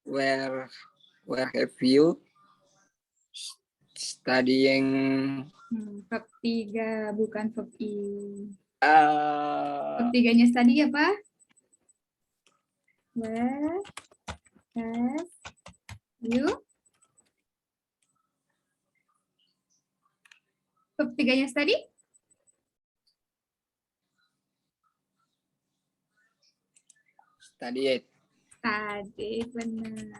Where have you studying? Verb 3 bukan verb I. Uh, Verb 3-nya study apa? Where have you? Verb 3-nya study? study it. Study, benar.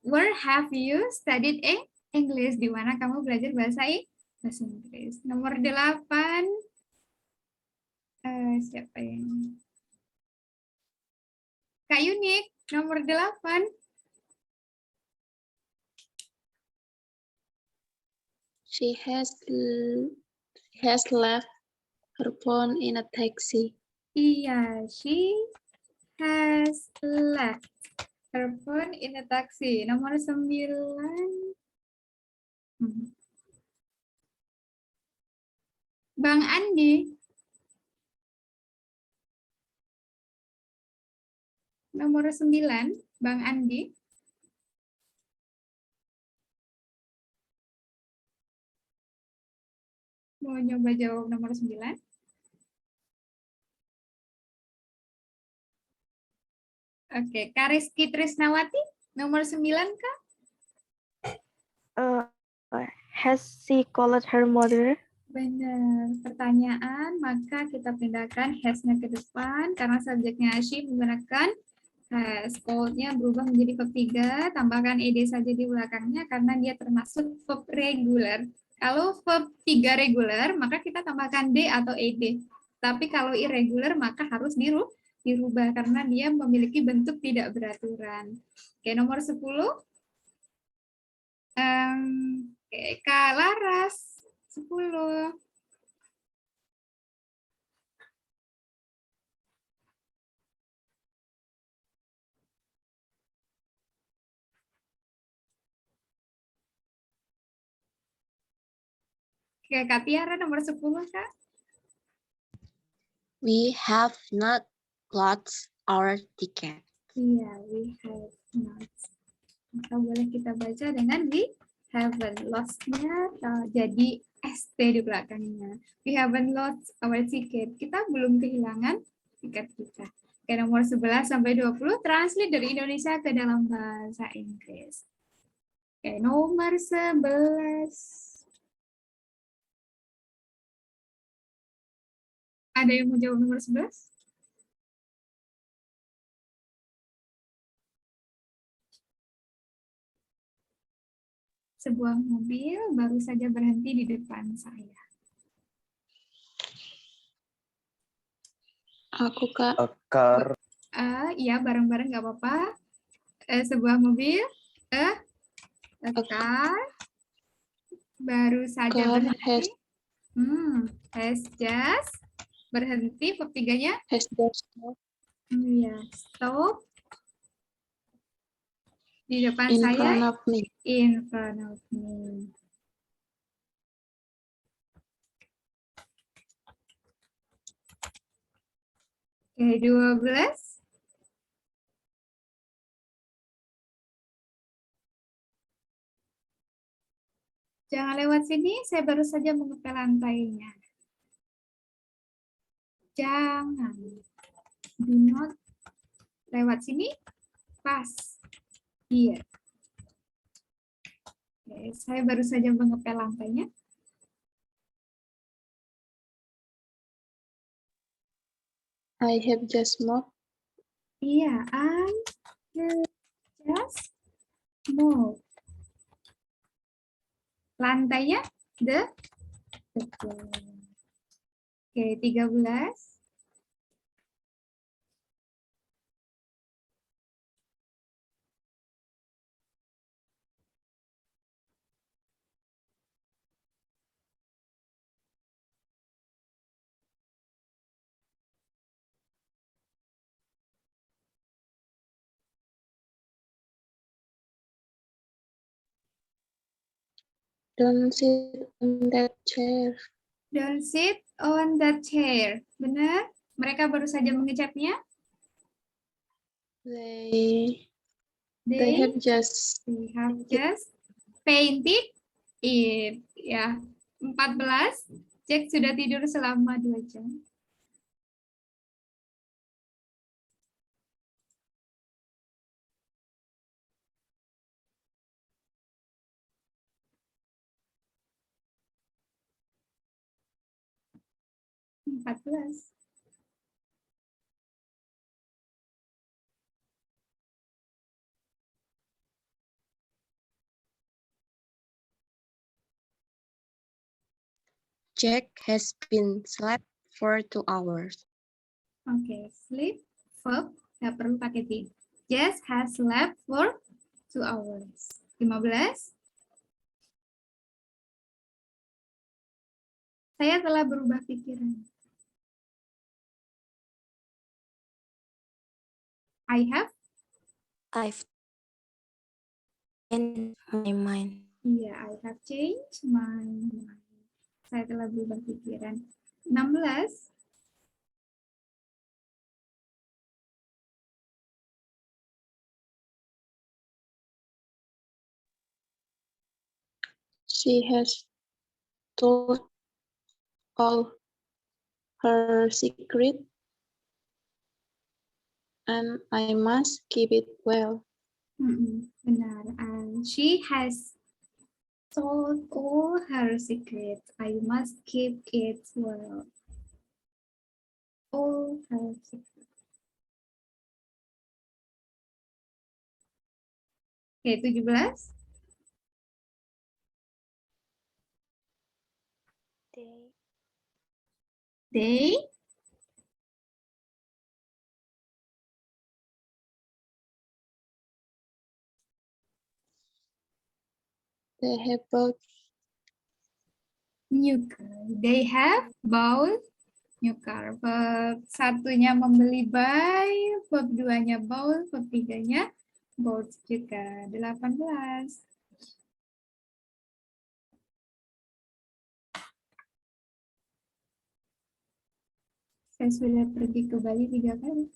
Where have you studied English? Di mana kamu belajar bahasa Inggris? Nomor 8. Siapa yang? Kak Yunik, nomor 8. She has left her phone in a taxi. Iya, she has left her phone in a taxi. Nomor 9. Bang Andi. Nomor 9, Bang Andi. Mau nyoba jawab nomor 9? Oke, Kariski Trisnawati, nomor 9 Kak? Has she called her mother? Benar. Pertanyaan, maka kita pindahkan has-nya ke depan karena subjeknya she menggunakan has. Code-nya berubah menjadi verb 3, tambahkan ed saja di belakangnya karena dia termasuk verb regular. Kalau verb 3 regular, maka kita tambahkan d atau ed. Tapi kalau irregular, maka harus dirubah karena dia memiliki bentuk tidak beraturan. Oke, nomor 10. Kak Laras. 10. Oke, Kak Tiara nomor 10, Kak. We have not lost our ticket. Iya, we have not. Maka boleh kita baca dengan we haven't lost-nya jadi ST di belakangnya. We haven't lost our ticket. Kita belum kehilangan tiket kita. Oke, nomor 11 sampai 20 translate dari Indonesia ke dalam bahasa Inggris. Oke, nomor 11. Ada yang mau jawab nomor 11? Sebuah mobil baru saja berhenti di depan saya. Aku, Kak. Car. Iya, bareng-bareng nggak apa-apa. Sebuah mobil, a car, baru saja Car berhenti. Has just berhenti. Verb 3-nya? has just stopped Iya, stop. Di depan in saya. front of me. In front of me. Oke, 12. Jangan lewat sini, saya baru saja mengepel lantainya. Jangan. Do not lewat sini. Pas. Here. Oke, saya baru saja mengepel lantainya. I have just mopped. Iya, I have just moved. Lantainya the floor. Oke, 13. Don't sit on that chair. Don't sit on that chair. Benar? Mereka baru saja mengecapnya. They They have just have just painted it. Ya, 14. Jack sudah tidur selama 2 jam. Empat belas. Jack has been slept for 2 hours. Oke, sleep, verb, nggak perlu pakai be. Jess has slept for 2 hours. 15. Saya telah berubah pikiran. I've changed my mind. Iya, I have changed my mind. Saya telah berubah pikiran. 16. She has told all her secret, and I must keep it well. Benar. She has told all her secrets. I must keep it well. All her secrets. Oke, 17. They They have bought new car. They have bought new car. Verb satunya membeli buy, verb duanya bought, verb tiganya bought juga. 18. Saya sudah pergi ke Bali 3 kali.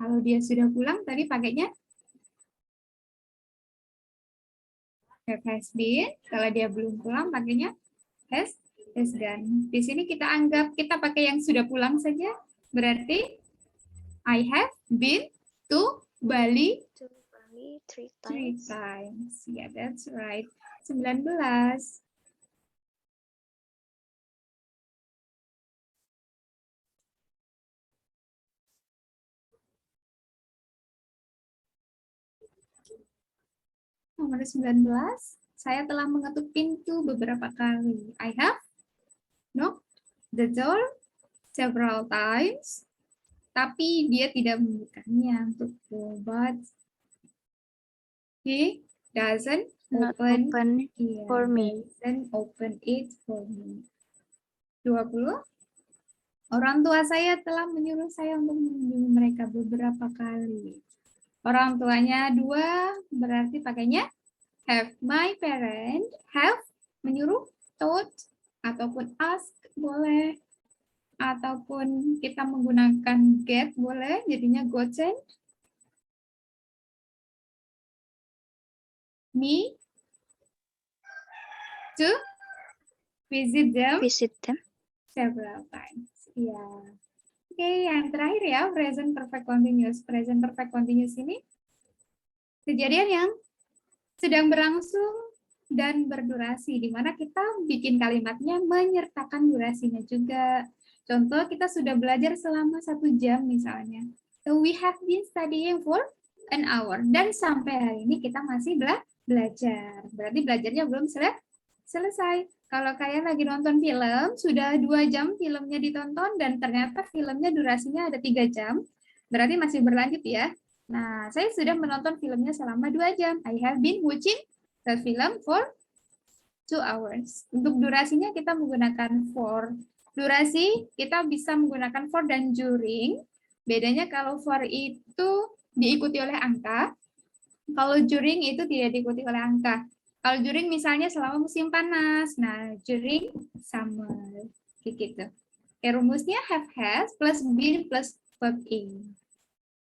Kalau dia sudah pulang, tadi pakainya has been. Kalau dia belum pulang, pakainya has gone. Di sini kita anggap kita pakai yang sudah pulang saja. Berarti I have been to Bali Three 3 times. Yeah, that's right. 19. Nomor 19, saya telah mengetuk pintu beberapa kali. I have knocked the door several times. Tapi dia tidak membukanya untukku. But he doesn't not open, open yeah, for me. doesn't open it for me. 20. Orang tua saya telah menyuruh saya untuk mengunjungi mereka beberapa kali. Orang tuanya 2, berarti pakainya have. My parent have menyuruh, told, ataupun ask boleh, ataupun kita menggunakan get boleh, jadinya gotten me to visit them several times. Ya. Oke, yang terakhir ya, present perfect continuous. Present perfect continuous ini kejadian yang sedang berlangsung dan berdurasi, di mana kita bikin kalimatnya menyertakan durasinya juga. Contoh, kita sudah belajar selama 1 jam misalnya. So, we have been studying for an hour. Dan sampai hari ini kita masih belajar. Berarti belajarnya belum selesai. Kalau kalian lagi nonton film, sudah 2 jam filmnya ditonton, dan ternyata filmnya durasinya ada 3 jam, berarti masih berlanjut ya. Nah, saya sudah menonton filmnya selama 2 jam. I have been watching the film for 2 hours. Untuk durasinya kita menggunakan for. Durasi kita bisa menggunakan for dan during. Bedanya kalau for itu diikuti oleh angka, kalau during itu tidak diikuti oleh angka. Kalau during misalnya selama musim panas, nah during summer, gitu. Rumusnya have has plus been plus verb in.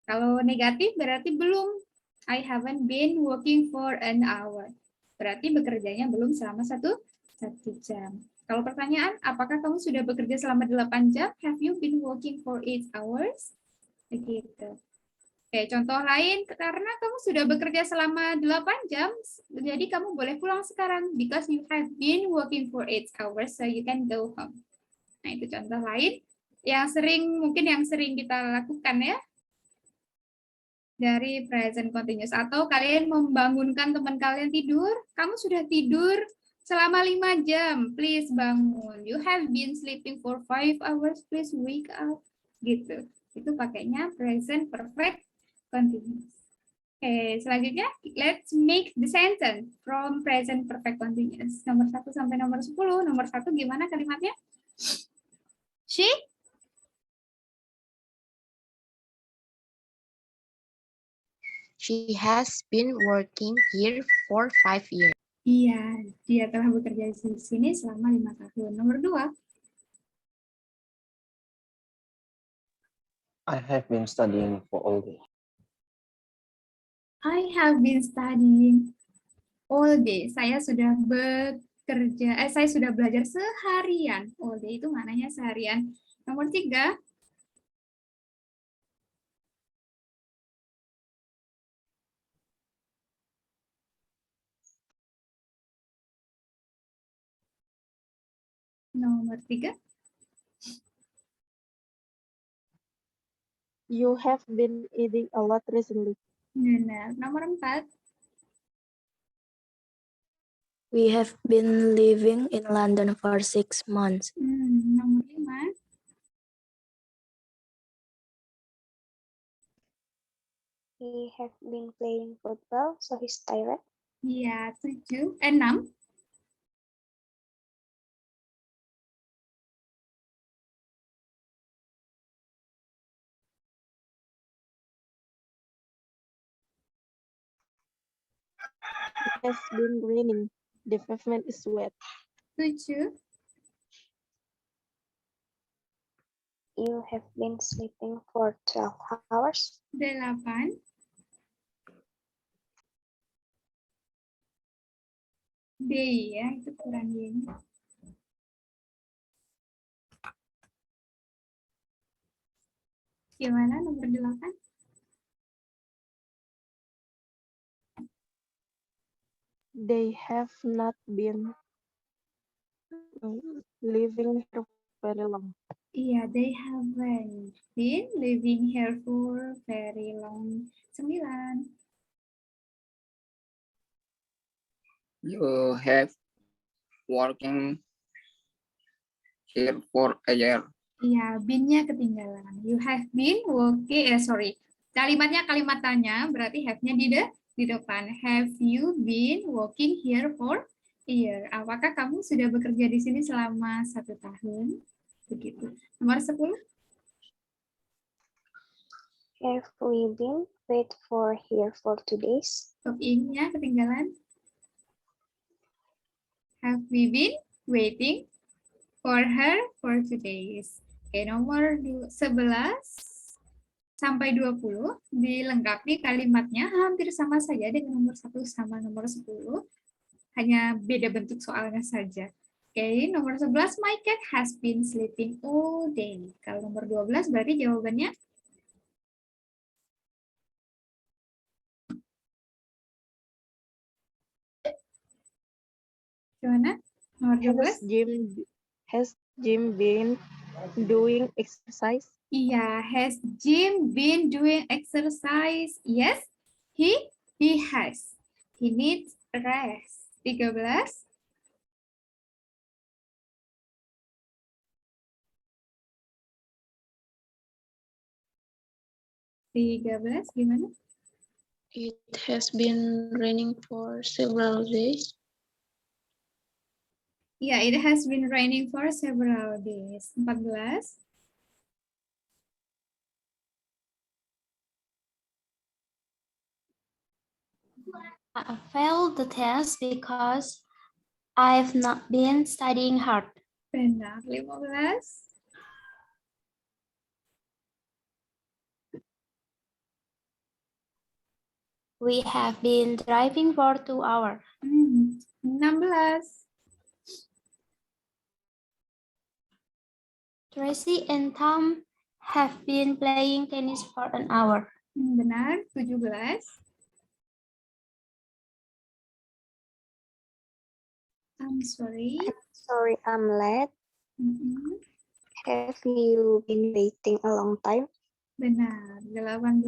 Kalau negatif berarti belum. I haven't been working for an hour. Berarti bekerjanya belum selama satu jam. Kalau pertanyaan, apakah kamu sudah bekerja selama 8 jam? Have you been working for 8 hours? Begitu. Oke, contoh lain, karena kamu sudah bekerja selama 8 jam, jadi kamu boleh pulang sekarang, because you have been working for 8 hours, so you can go home. Nah, itu contoh lain, yang mungkin yang sering kita lakukan ya, dari present continuous. Atau kalian membangunkan teman kalian tidur, kamu sudah tidur selama 5 jam, please bangun. You have been sleeping for 5 hours, please wake up. Gitu, itu pakainya present perfect continuous. Oke, selanjutnya let's make the sentence from present perfect continuous. Nomor 1 sampai nomor 10. Nomor 1 gimana kalimatnya? She has been working here for 5 years. Iya, dia telah bekerja di sini selama 5 tahun. Nomor 2. I have been studying for all day. I have been studying all day. Saya sudah bekerja, saya sudah belajar seharian. All day itu maknanya seharian. Nomor 3. Nomor 3. You have been eating a lot recently. Benar. Nomor 4. We have been living in London for 6 months. Nomor 5. He have been playing football, so he's tired. Iya, 7. 6. It has been raining. The pavement is wet. 7. You have been sleeping for 12 hours. 8. D ya, itu kurang D-nya. Gimana nomor 8? They have not been living here very long. Iya, they haven't been living here for very long. 9. You have working here for a year. Iya, been-nya ketinggalan. You have been working, Kalimatnya kalimat tanya, berarti have-nya di depan. Have you been working here for a year? Apakah kamu sudah bekerja di sini selama 1 tahun? Begitu. Nomor 10. Have we been wait for here for 2 days? Stop in-nya ketinggalan. Have we been waiting for her for 2 days? Oke, nomor 11 sampai 20 dilengkapi kalimatnya hampir sama saja dengan nomor 1 sama nomor 10. Hanya beda bentuk soalnya saja. Oke, nomor 11, my cat has been sleeping all day. Kalau nomor 12 berarti jawabannya gimana? Nomor 12? Has Jim been doing exercise? Iya, has Jim been doing exercise? Yes, he has. He needs rest. 13. 13 gimana? It has been raining for several days. Yeah, it has been raining for several days. 14. I failed the test because I've not been studying hard. Benar. 15. We have been driving for 2 hours. 16. Tracy and Tom have been playing tennis for an hour. Benar. 17. I'm sorry. Sorry, I'm late. Have you been waiting a long time? Benar. 18.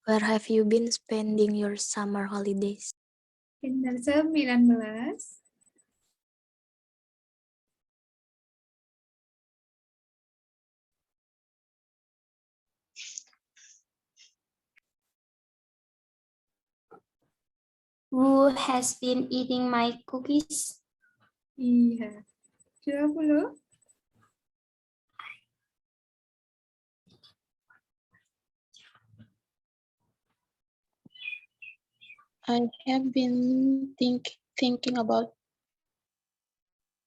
Where have you been spending your summer holidays? Benar. 19. Who has been eating my cookies? Iya. 20. I have been thinking about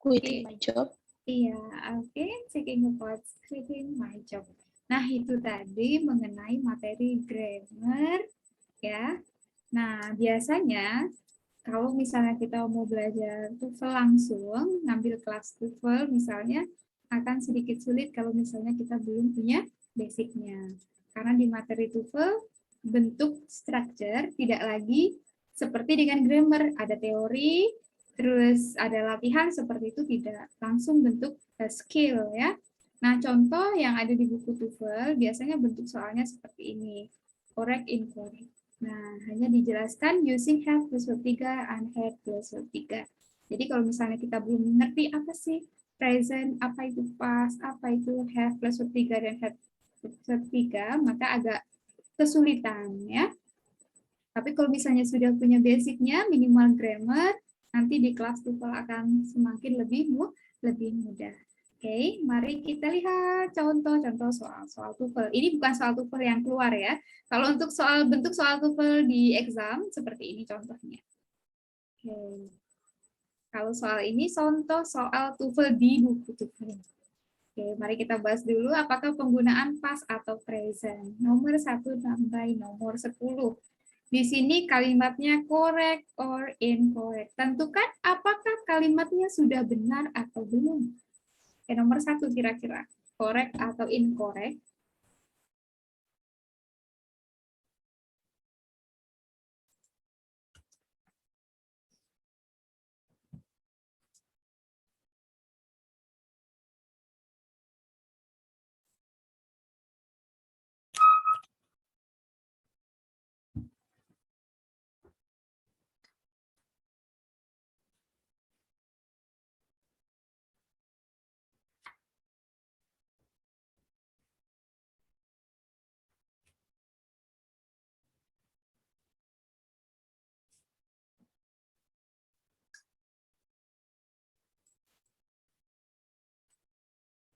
quitting my job. Iya, oke. Thinking about quitting my job. Nah, itu tadi mengenai materi grammar, ya. Nah, biasanya kalau misalnya kita mau belajar TOEFL langsung, ngambil kelas TOEFL misalnya, akan sedikit sulit kalau misalnya kita belum punya basicnya. Karena di materi TOEFL, bentuk structure tidak lagi Seperti dengan grammar, ada teori, terus ada latihan, seperti itu tidak langsung bentuk skill ya. Nah, contoh yang ada di buku TOEFL biasanya bentuk soalnya seperti ini. Correct, incorrect. Nah, hanya dijelaskan using have plus verb 3 and had plus verb 3. Jadi kalau misalnya kita belum mengerti apa sih present, apa itu past, apa itu have plus verb 3 dan had plus verb 3, maka agak kesulitan ya. Tapi kalau misalnya sudah punya basicnya, minimal grammar, nanti di kelas TOEFL akan semakin lebih mudah. Oke, mari kita lihat contoh-contoh soal TOEFL. Ini bukan soal TOEFL yang keluar ya. Kalau untuk bentuk soal TOEFL di exam, seperti ini contohnya. Oke. Kalau soal ini contoh soal TOEFL di buku TOEFL. Oke, mari kita bahas dulu apakah penggunaan past atau present. Nomor 1 sampai nomor 10. Di sini kalimatnya correct or incorrect. Tentukan apakah kalimatnya sudah benar atau belum. Nomor 1 kira-kira, correct atau incorrect?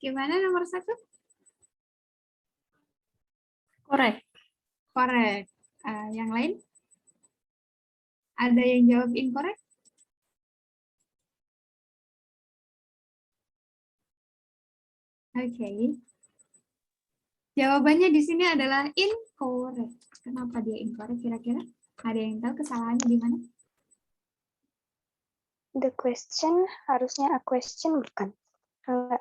Gimana nomor 1? Correct. Correct. Yang lain? Ada yang jawab incorrect? Oke. Jawabannya di sini adalah incorrect. Kenapa dia incorrect kira-kira? Ada yang tahu kesalahannya di mana? The question harusnya a question bukan? Enggak.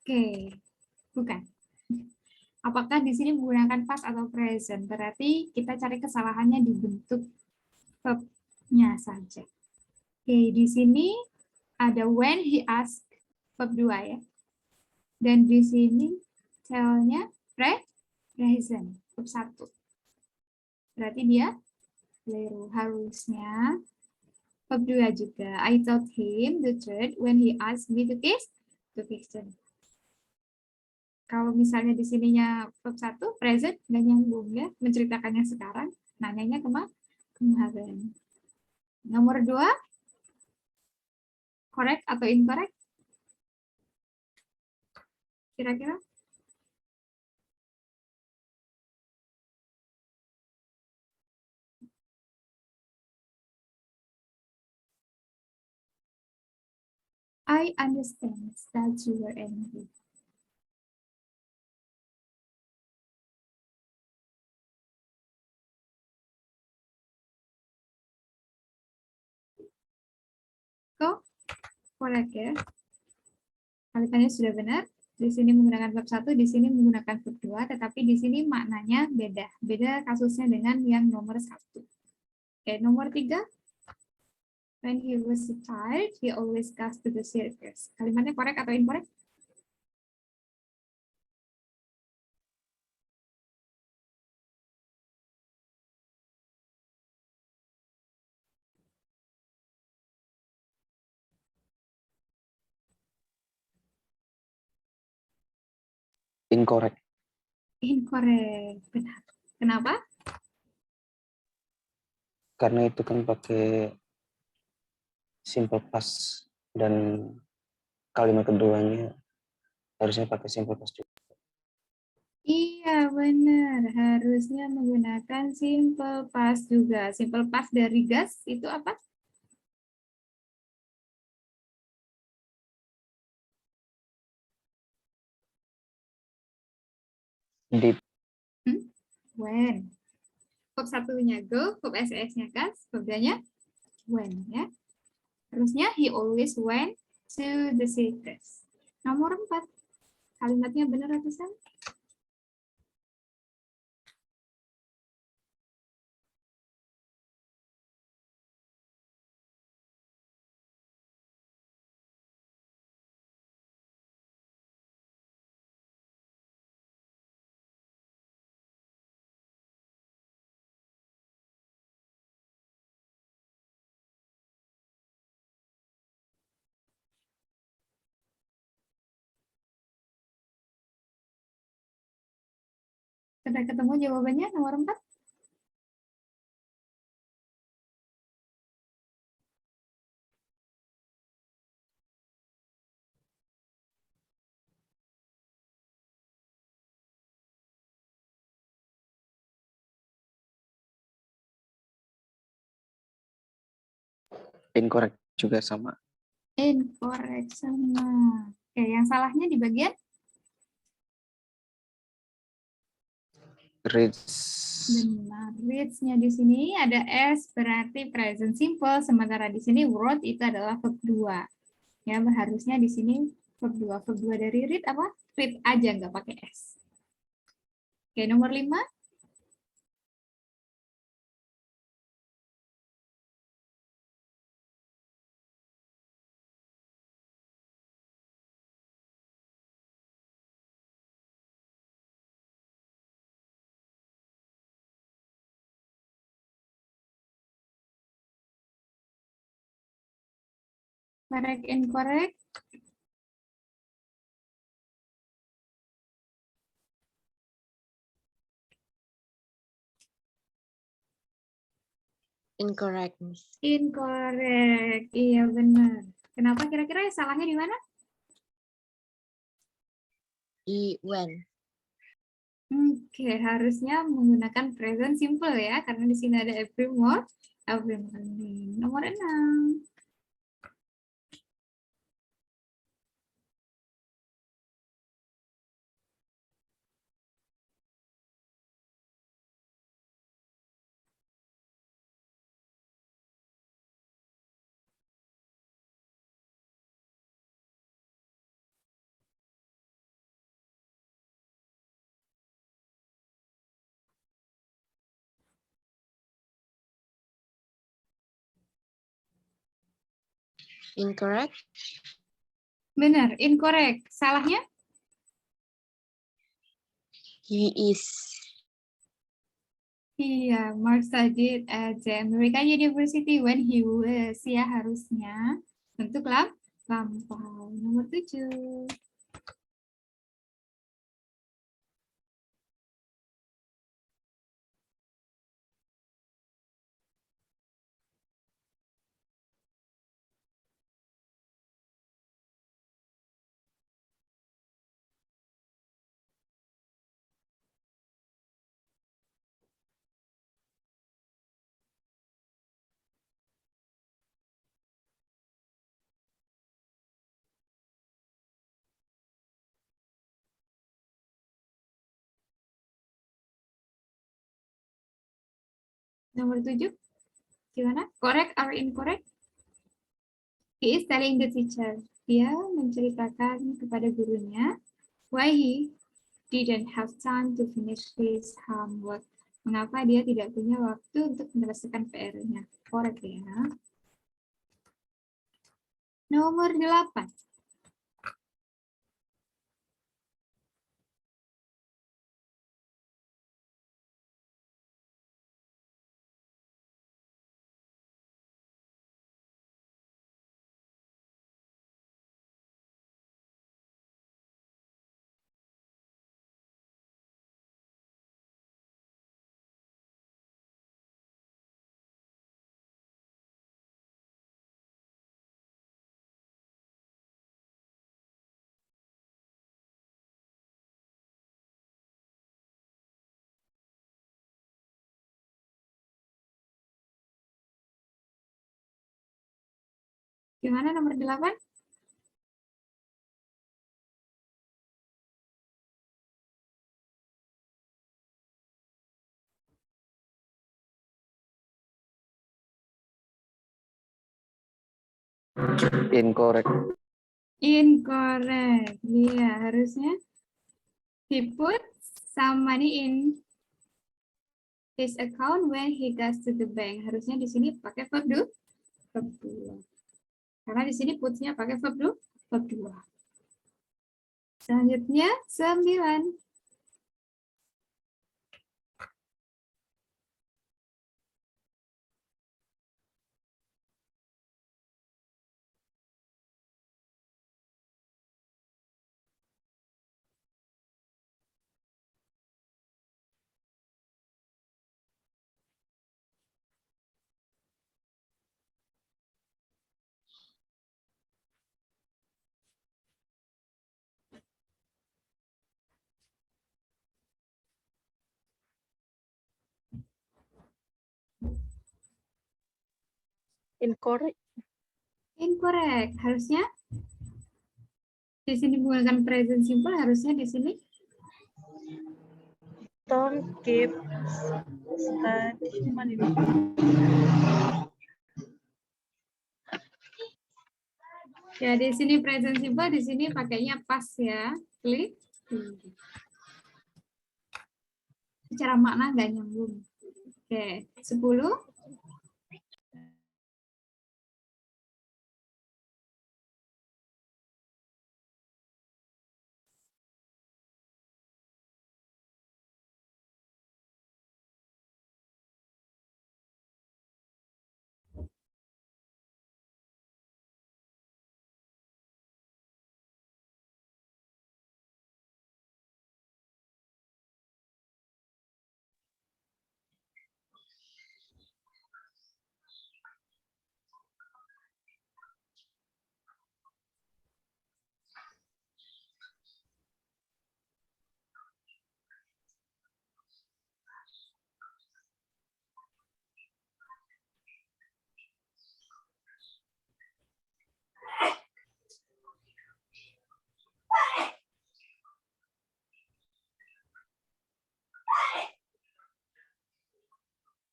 Oke. Bukan. Apakah di sini menggunakan past atau present? Berarti kita cari kesalahannya di bentuk verb-nya saja. Oke, di sini ada when he asked, verb 2 ya. Dan di sini cell-nya present, verb 1. Berarti dia keliru. Harusnya verb 2 juga. I told him the truth when he asked me to kiss the picture. Kalau misalnya di sininya verb 1, present, nggak nyambung ya, menceritakannya sekarang, nanyanya kemarin. Nomor 2, correct atau incorrect? Kira-kira? I understand that you were angry. Kok correct ya? Kalimatnya sudah benar. Di sini menggunakan verb 1, di sini menggunakan verb 2, tetapi di sini maknanya beda. Beda kasusnya dengan yang nomor 1. Oke, nomor 3. When he was tired, he always goes to the circus. Kalimatnya correct atau incorrect? Incorrect. Incorrect. Benar. Kenapa? Karena itu kan pakai simple past dan kalimat keduanya harusnya pakai simple past juga. Iya, benar. Harusnya menggunakan simple past juga. Simple past dari gas itu apa? Did. When. Verb satunya go, verb SES-nya gas, verb 2-nya when ya. Harusnya he always went to the circus. Nomor 4. Kalimatnya benar atau salah? Sudah ketemu jawabannya nomor 4? Incorrect juga sama. Incorrect sama. Oke, yang salahnya di bagian Reads. benar. Reads-nya di sini ada S berarti present simple, sementara di sini wrote itu adalah verb 2. Ya, harusnya di sini verb 2. Verb 2 dari read apa? Read aja, nggak pakai S. Oke, nomor 5. Correct, incorrect. Incorrect, Miss. Incorrect. Iya, benar. Kenapa kira-kira salahnya di mana? Di when. Oke, harusnya menggunakan present simple ya, karena di sini ada every more, every morning. Nomor 6. Incorrect. Benar, incorrect. Salahnya? He is. Iya, Mark studied at the American University when he was. Ya, harusnya. Untuk lampau. Nomor 7. Nomor 7. Gimana? Correct or incorrect? He is telling the teacher. Dia menceritakan kepada gurunya why he didn't have time to finish his homework. Mengapa dia tidak punya waktu untuk menyelesaikan PR-nya. Correct ya. Nomor 8. Gimana nomor 8? Incorrect. Incorrect. Iya, harusnya he put some money in his account when he goes to the bank. Harusnya di sini pakai verb 2. Verb 2. Karena di sini put-nya pakai verb 2. Verb 2. Selanjutnya 9. Incorrect. Incorrect. Harusnya di sini menggunakan present simple, harusnya di sini Tom keeps study money. ya di sini present simple, di sini pakainya past ya. Klik. Secara makna nggak nyambung. Oke, 10.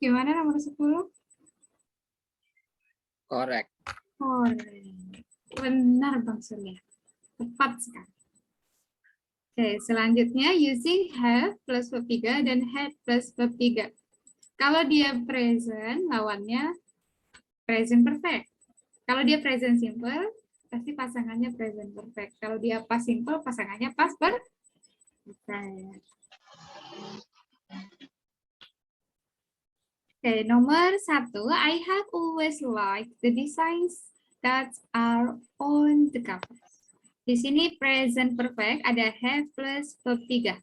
Gimana nomor 10? Correct. Correct. Benar Bang Surya. Tepat sekali. Oke, selanjutnya using have plus verb 3 dan had plus verb 3. Kalau dia present, lawannya present perfect. Kalau dia present simple, pasti pasangannya present perfect. Kalau dia past simple, pasangannya past perfect. Oke, nomor 1. I have always liked the designs that are on the cover. Di sini present perfect ada have plus verb 3.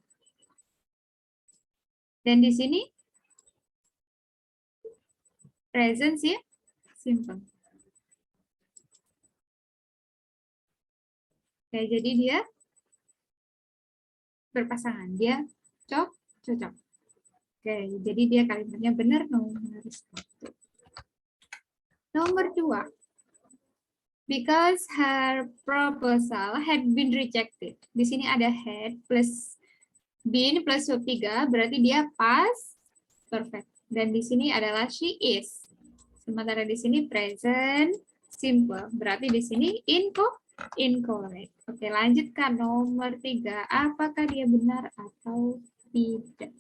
Dan di sini present sih simple. Oke, jadi dia berpasangan. Dia cocok. Oke, jadi dia kalimatnya benar nomor 1. Nomor 2. Because her proposal had been rejected. Di sini ada had plus been plus verb 3, berarti dia past perfect. Dan di sini adalah she is. Sementara di sini present simple. Berarti di sini incorrect. Oke, lanjutkan nomor 3. Apakah dia benar atau tidak?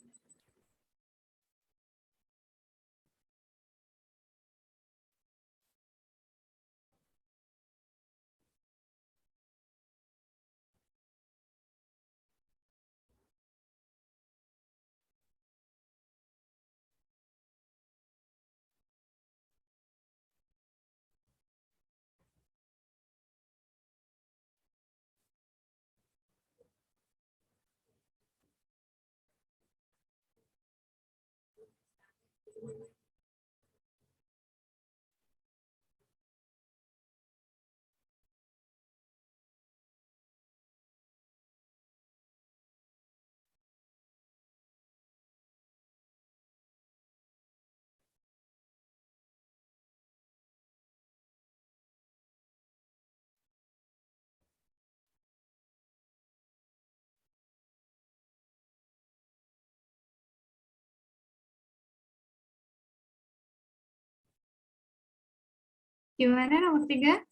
Gimana nomor 3?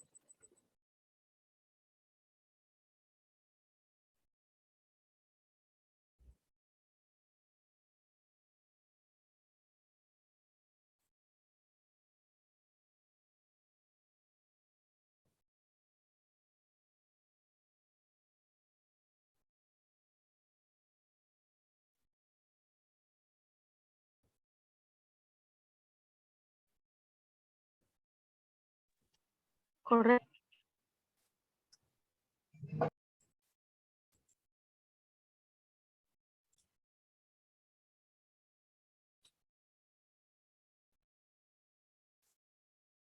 Correct.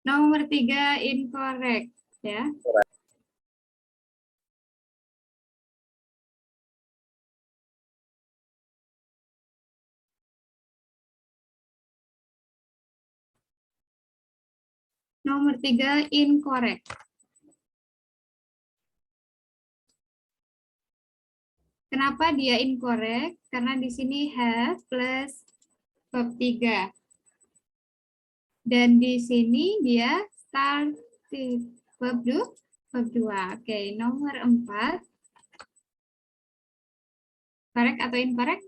Nomor 3 incorrect ya. Nomor 3, incorrect. Kenapa dia incorrect? Karena di sini have plus verb 3. Dan di sini dia started verb 2. Oke, nomor 4. Correct atau incorrect?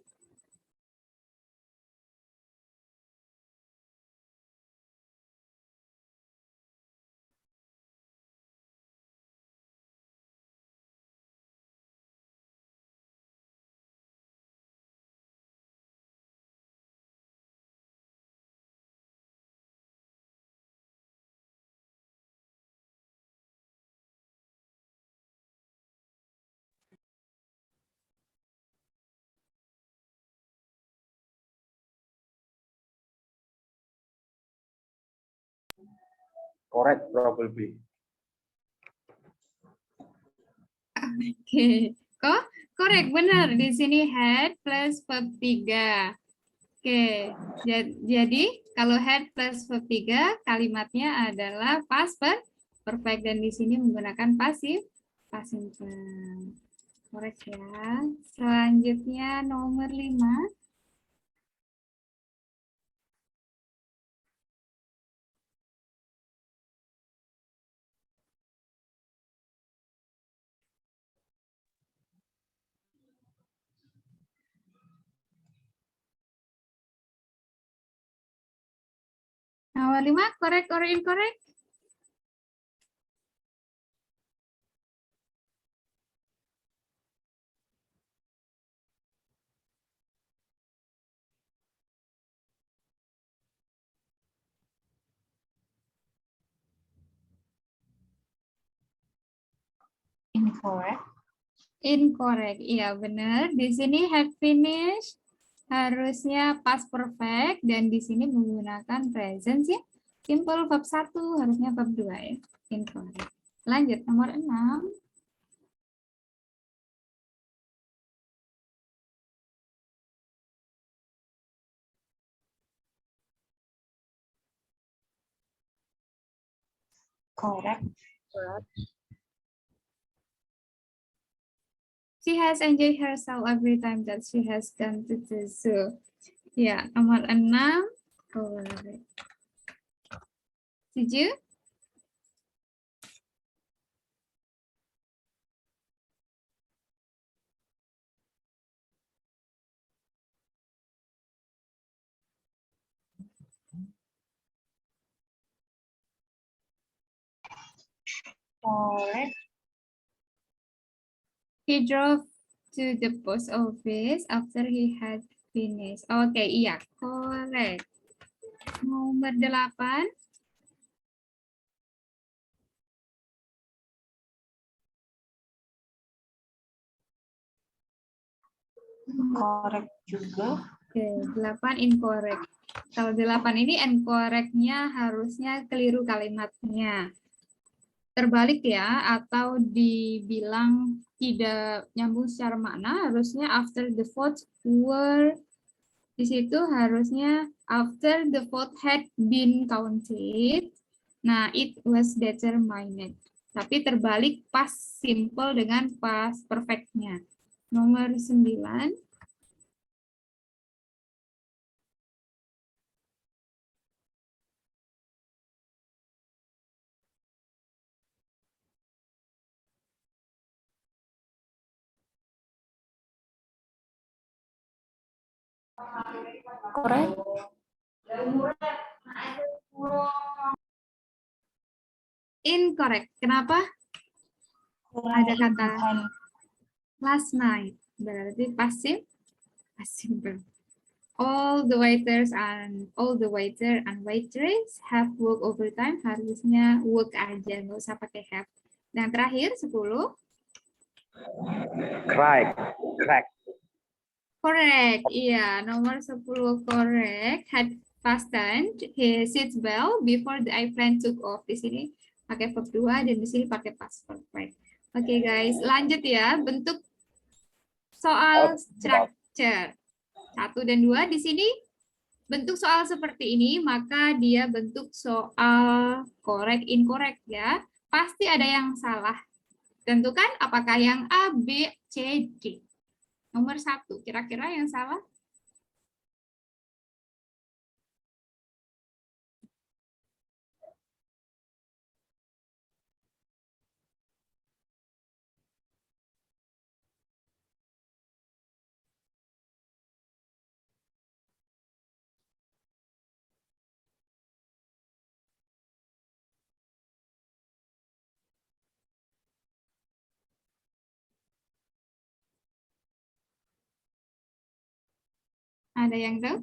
Correct, probably. Oke, kok correct, benar. Di sini had plus verb 3. Oke, jadi kalau had plus verb 3, kalimatnya adalah past perfect dan di sini menggunakan pasif simple. Correct ya. Selanjutnya nomor 5. Nomor 5, correct or incorrect? Incorrect. Incorrect, iya benar. Di sini have finished harusnya past perfect dan di sini menggunakan present ya. Simple verb 1 harusnya verb 2 ya. Incorrect. Lanjut nomor 6. Correct. She has enjoyed herself every time that she has gone to the zoo. Ya, nomor 6. Correct. Setuju? Correct. He drove to the post office after he had finished. Oke, iya, correct. Nomor 8. Correct juga. Oke, 8 incorrect. Kalau 8 ini incorrect-nya harusnya keliru kalimatnya. Terbalik ya, atau dibilang tidak nyambung secara makna, harusnya after the votes were, di situ harusnya after the vote had been counted, nah it was determined. Tapi terbalik past simple dengan past perfect-nya. Nomor 9. Correct. Incorrect. Kenapa? Ada kata last night. Berarti pasif. Simple. All the waiters and waitress have work overtime. Harusnya work aja, nggak usah pakai have. Dan terakhir 10. Correct. Correct. Iya, nomor 10 correct. Had fastened his seatbelt before the airplane took off. Di sini pakai verb 2 dan di sini pakai past perfect. Oke guys, lanjut ya. Bentuk soal structure. 1 dan 2 di sini bentuk soal seperti ini, maka dia bentuk soal correct, incorrect ya. Pasti ada yang salah. Tentukan apakah yang A, B, C, D. Nomor 1, kira-kira yang salah? Ada yang tahu?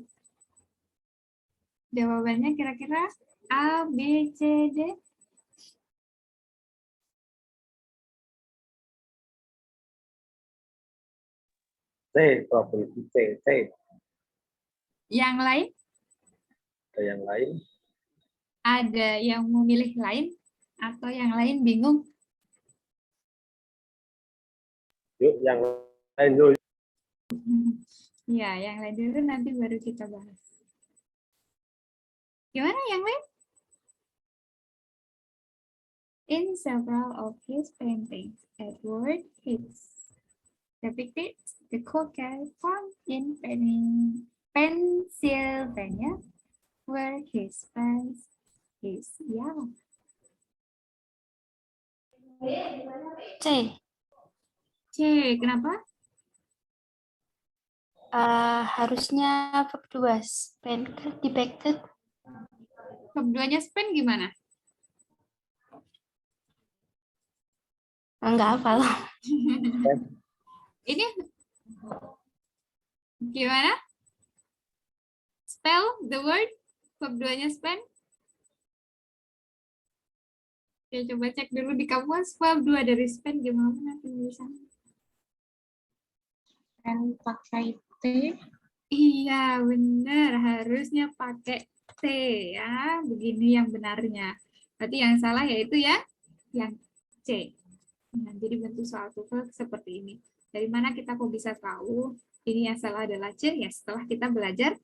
Jawabannya kira-kira A, B, C, D. C, probability C. Yang lain? Ada yang lain? Ada yang memilih lain? Atau yang lain bingung? Yuk, yang lain dulu. Ya, yang lain dulu nanti baru kita bahas. Gimana yang lain? In several of his paintings, Edward Hicks depicted the cocker farm in Pennsylvania, where his fence is young. C. C, kenapa? Harusnya verb 2. Spend depicted. Verb 2-nya spend gimana? Enggak hafal. Ini gimana? Spell the word verb 2-nya spend. Oke, coba cek dulu di kamus verb 2 dari spend gimana penulisannya. Spend pakai T. Iya, benar. Harusnya pakai T ya. Begini yang benarnya. Berarti yang salah yaitu ya yang C. Nah, jadi bentuk soal TOEFL seperti ini. Dari mana kita kok bisa tahu ini yang salah adalah C? Ya setelah kita belajar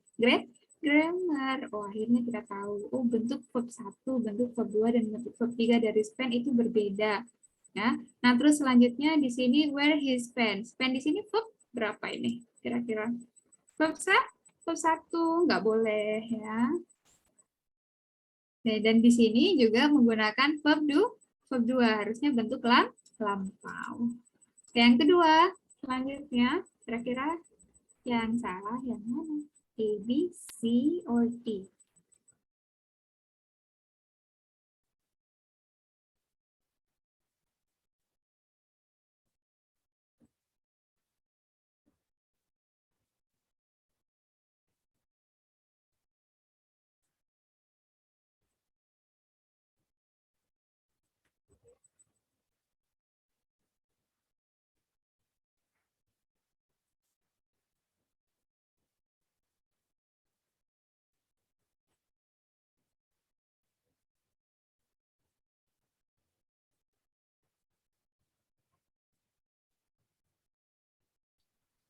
grammar. Oh, akhirnya kita tahu. Oh, bentuk verb 1, bentuk verb 2, dan bentuk verb 3 dari spend itu berbeda. Ya. Nah, terus selanjutnya di sini where his spend. Spend di sini verb berapa ini? Kira-kira. Verb 1 nggak boleh ya. Nah, dan di sini juga menggunakan verb 2 harusnya bentuk lampau. Yang kedua, selanjutnya kira-kira yang salah yang mana? A, B, C, or D?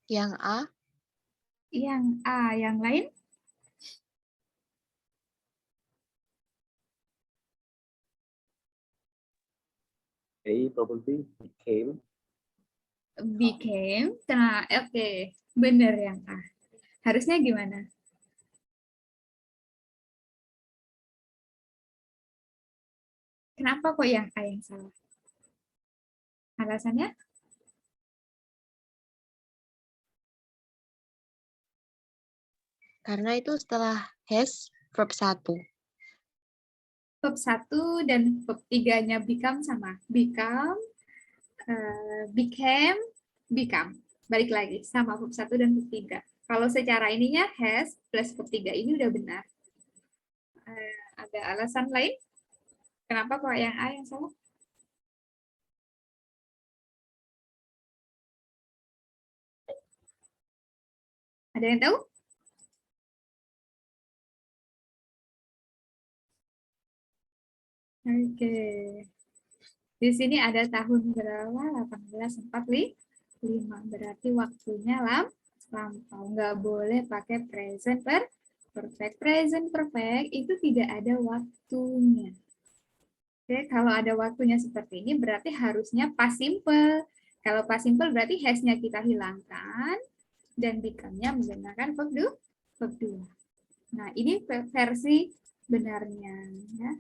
Yang A. Yang A, yang lain? A, probably became. Became. Nah, oke. Benar yang A. Harusnya gimana? Kenapa kok yang A yang salah? Alasannya? Karena itu setelah has verb 1. Verb 1 dan verb 3-nya become sama. Become, became, become. Balik lagi, sama verb 1 dan verb 3. Kalau secara ininya has plus verb 3 ini udah benar. Ada alasan lain? Kenapa kok yang A yang salah? Ada yang tahu? Oke. Di sini ada tahun berapa? 1845. Berarti waktunya lampau. Nggak boleh pakai present perfect. Present perfect itu tidak ada waktunya. Oke, kalau ada waktunya seperti ini berarti harusnya past simple. Kalau past simple berarti has-nya kita hilangkan dan become-nya menggunakan verb 2. Nah, ini versi benarnya ya.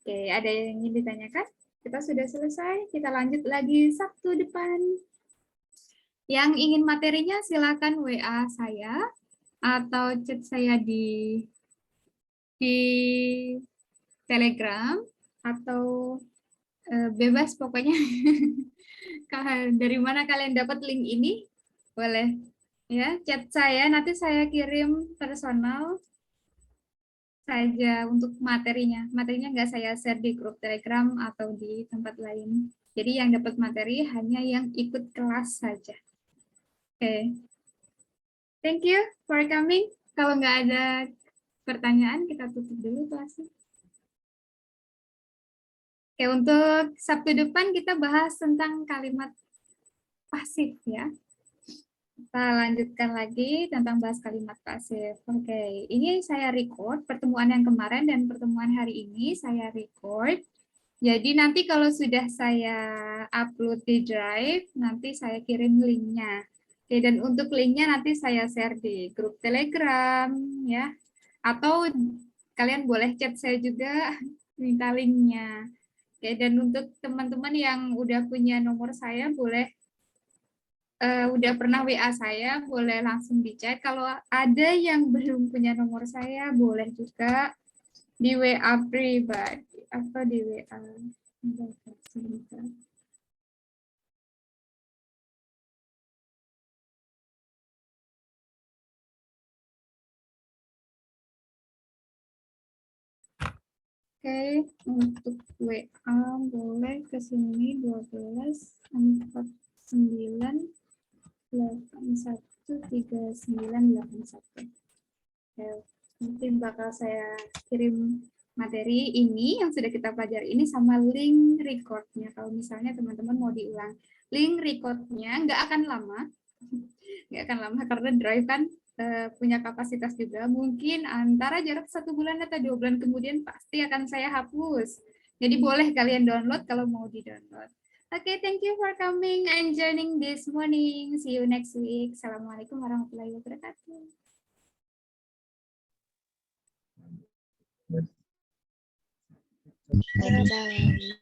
Oke, ada yang ingin ditanyakan? Kita sudah selesai, kita lanjut lagi Sabtu depan. Yang ingin materinya silakan WA saya atau chat saya di Telegram atau bebas pokoknya. Dari mana kalian dapat link ini? Boleh ya, chat saya, nanti saya kirim personal saja untuk materinya. Materinya nggak saya share di grup Telegram atau di tempat lain. Jadi yang dapat materi hanya yang ikut kelas saja. Oke. Thank you for coming. Kalau nggak ada pertanyaan, kita tutup dulu kelasnya. Oke, untuk Sabtu depan kita bahas tentang kalimat pasif ya. Kita lanjutkan lagi tentang bahas kalimat pasif. Oke, ini saya record pertemuan yang kemarin dan pertemuan hari ini saya record. Jadi nanti kalau sudah saya upload di Drive, nanti saya kirim linknya. Oke, dan untuk linknya nanti saya share di grup Telegram ya. Atau kalian boleh chat saya juga minta linknya. Oke, dan untuk teman-teman yang udah punya nomor saya boleh udah pernah WA saya, boleh langsung di chat. Kalau ada yang belum punya nomor saya, boleh juga di WA pribadi atau di WA. Oke, untuk WA boleh ke sini 1249813981. Oke, nanti bakal saya kirim materi ini yang sudah kita pelajari ini sama link recordnya. Kalau misalnya teman-teman mau diulang, link recordnya nggak akan lama, karena Drive kan punya kapasitas juga. Mungkin antara jarak 1 bulan atau 2 bulan kemudian pasti akan saya hapus. Jadi boleh kalian download kalau mau di-download. Oke, thank you for coming and joining this morning. See you next week. Assalamualaikum warahmatullahi wabarakatuh. Waalaikumsalam.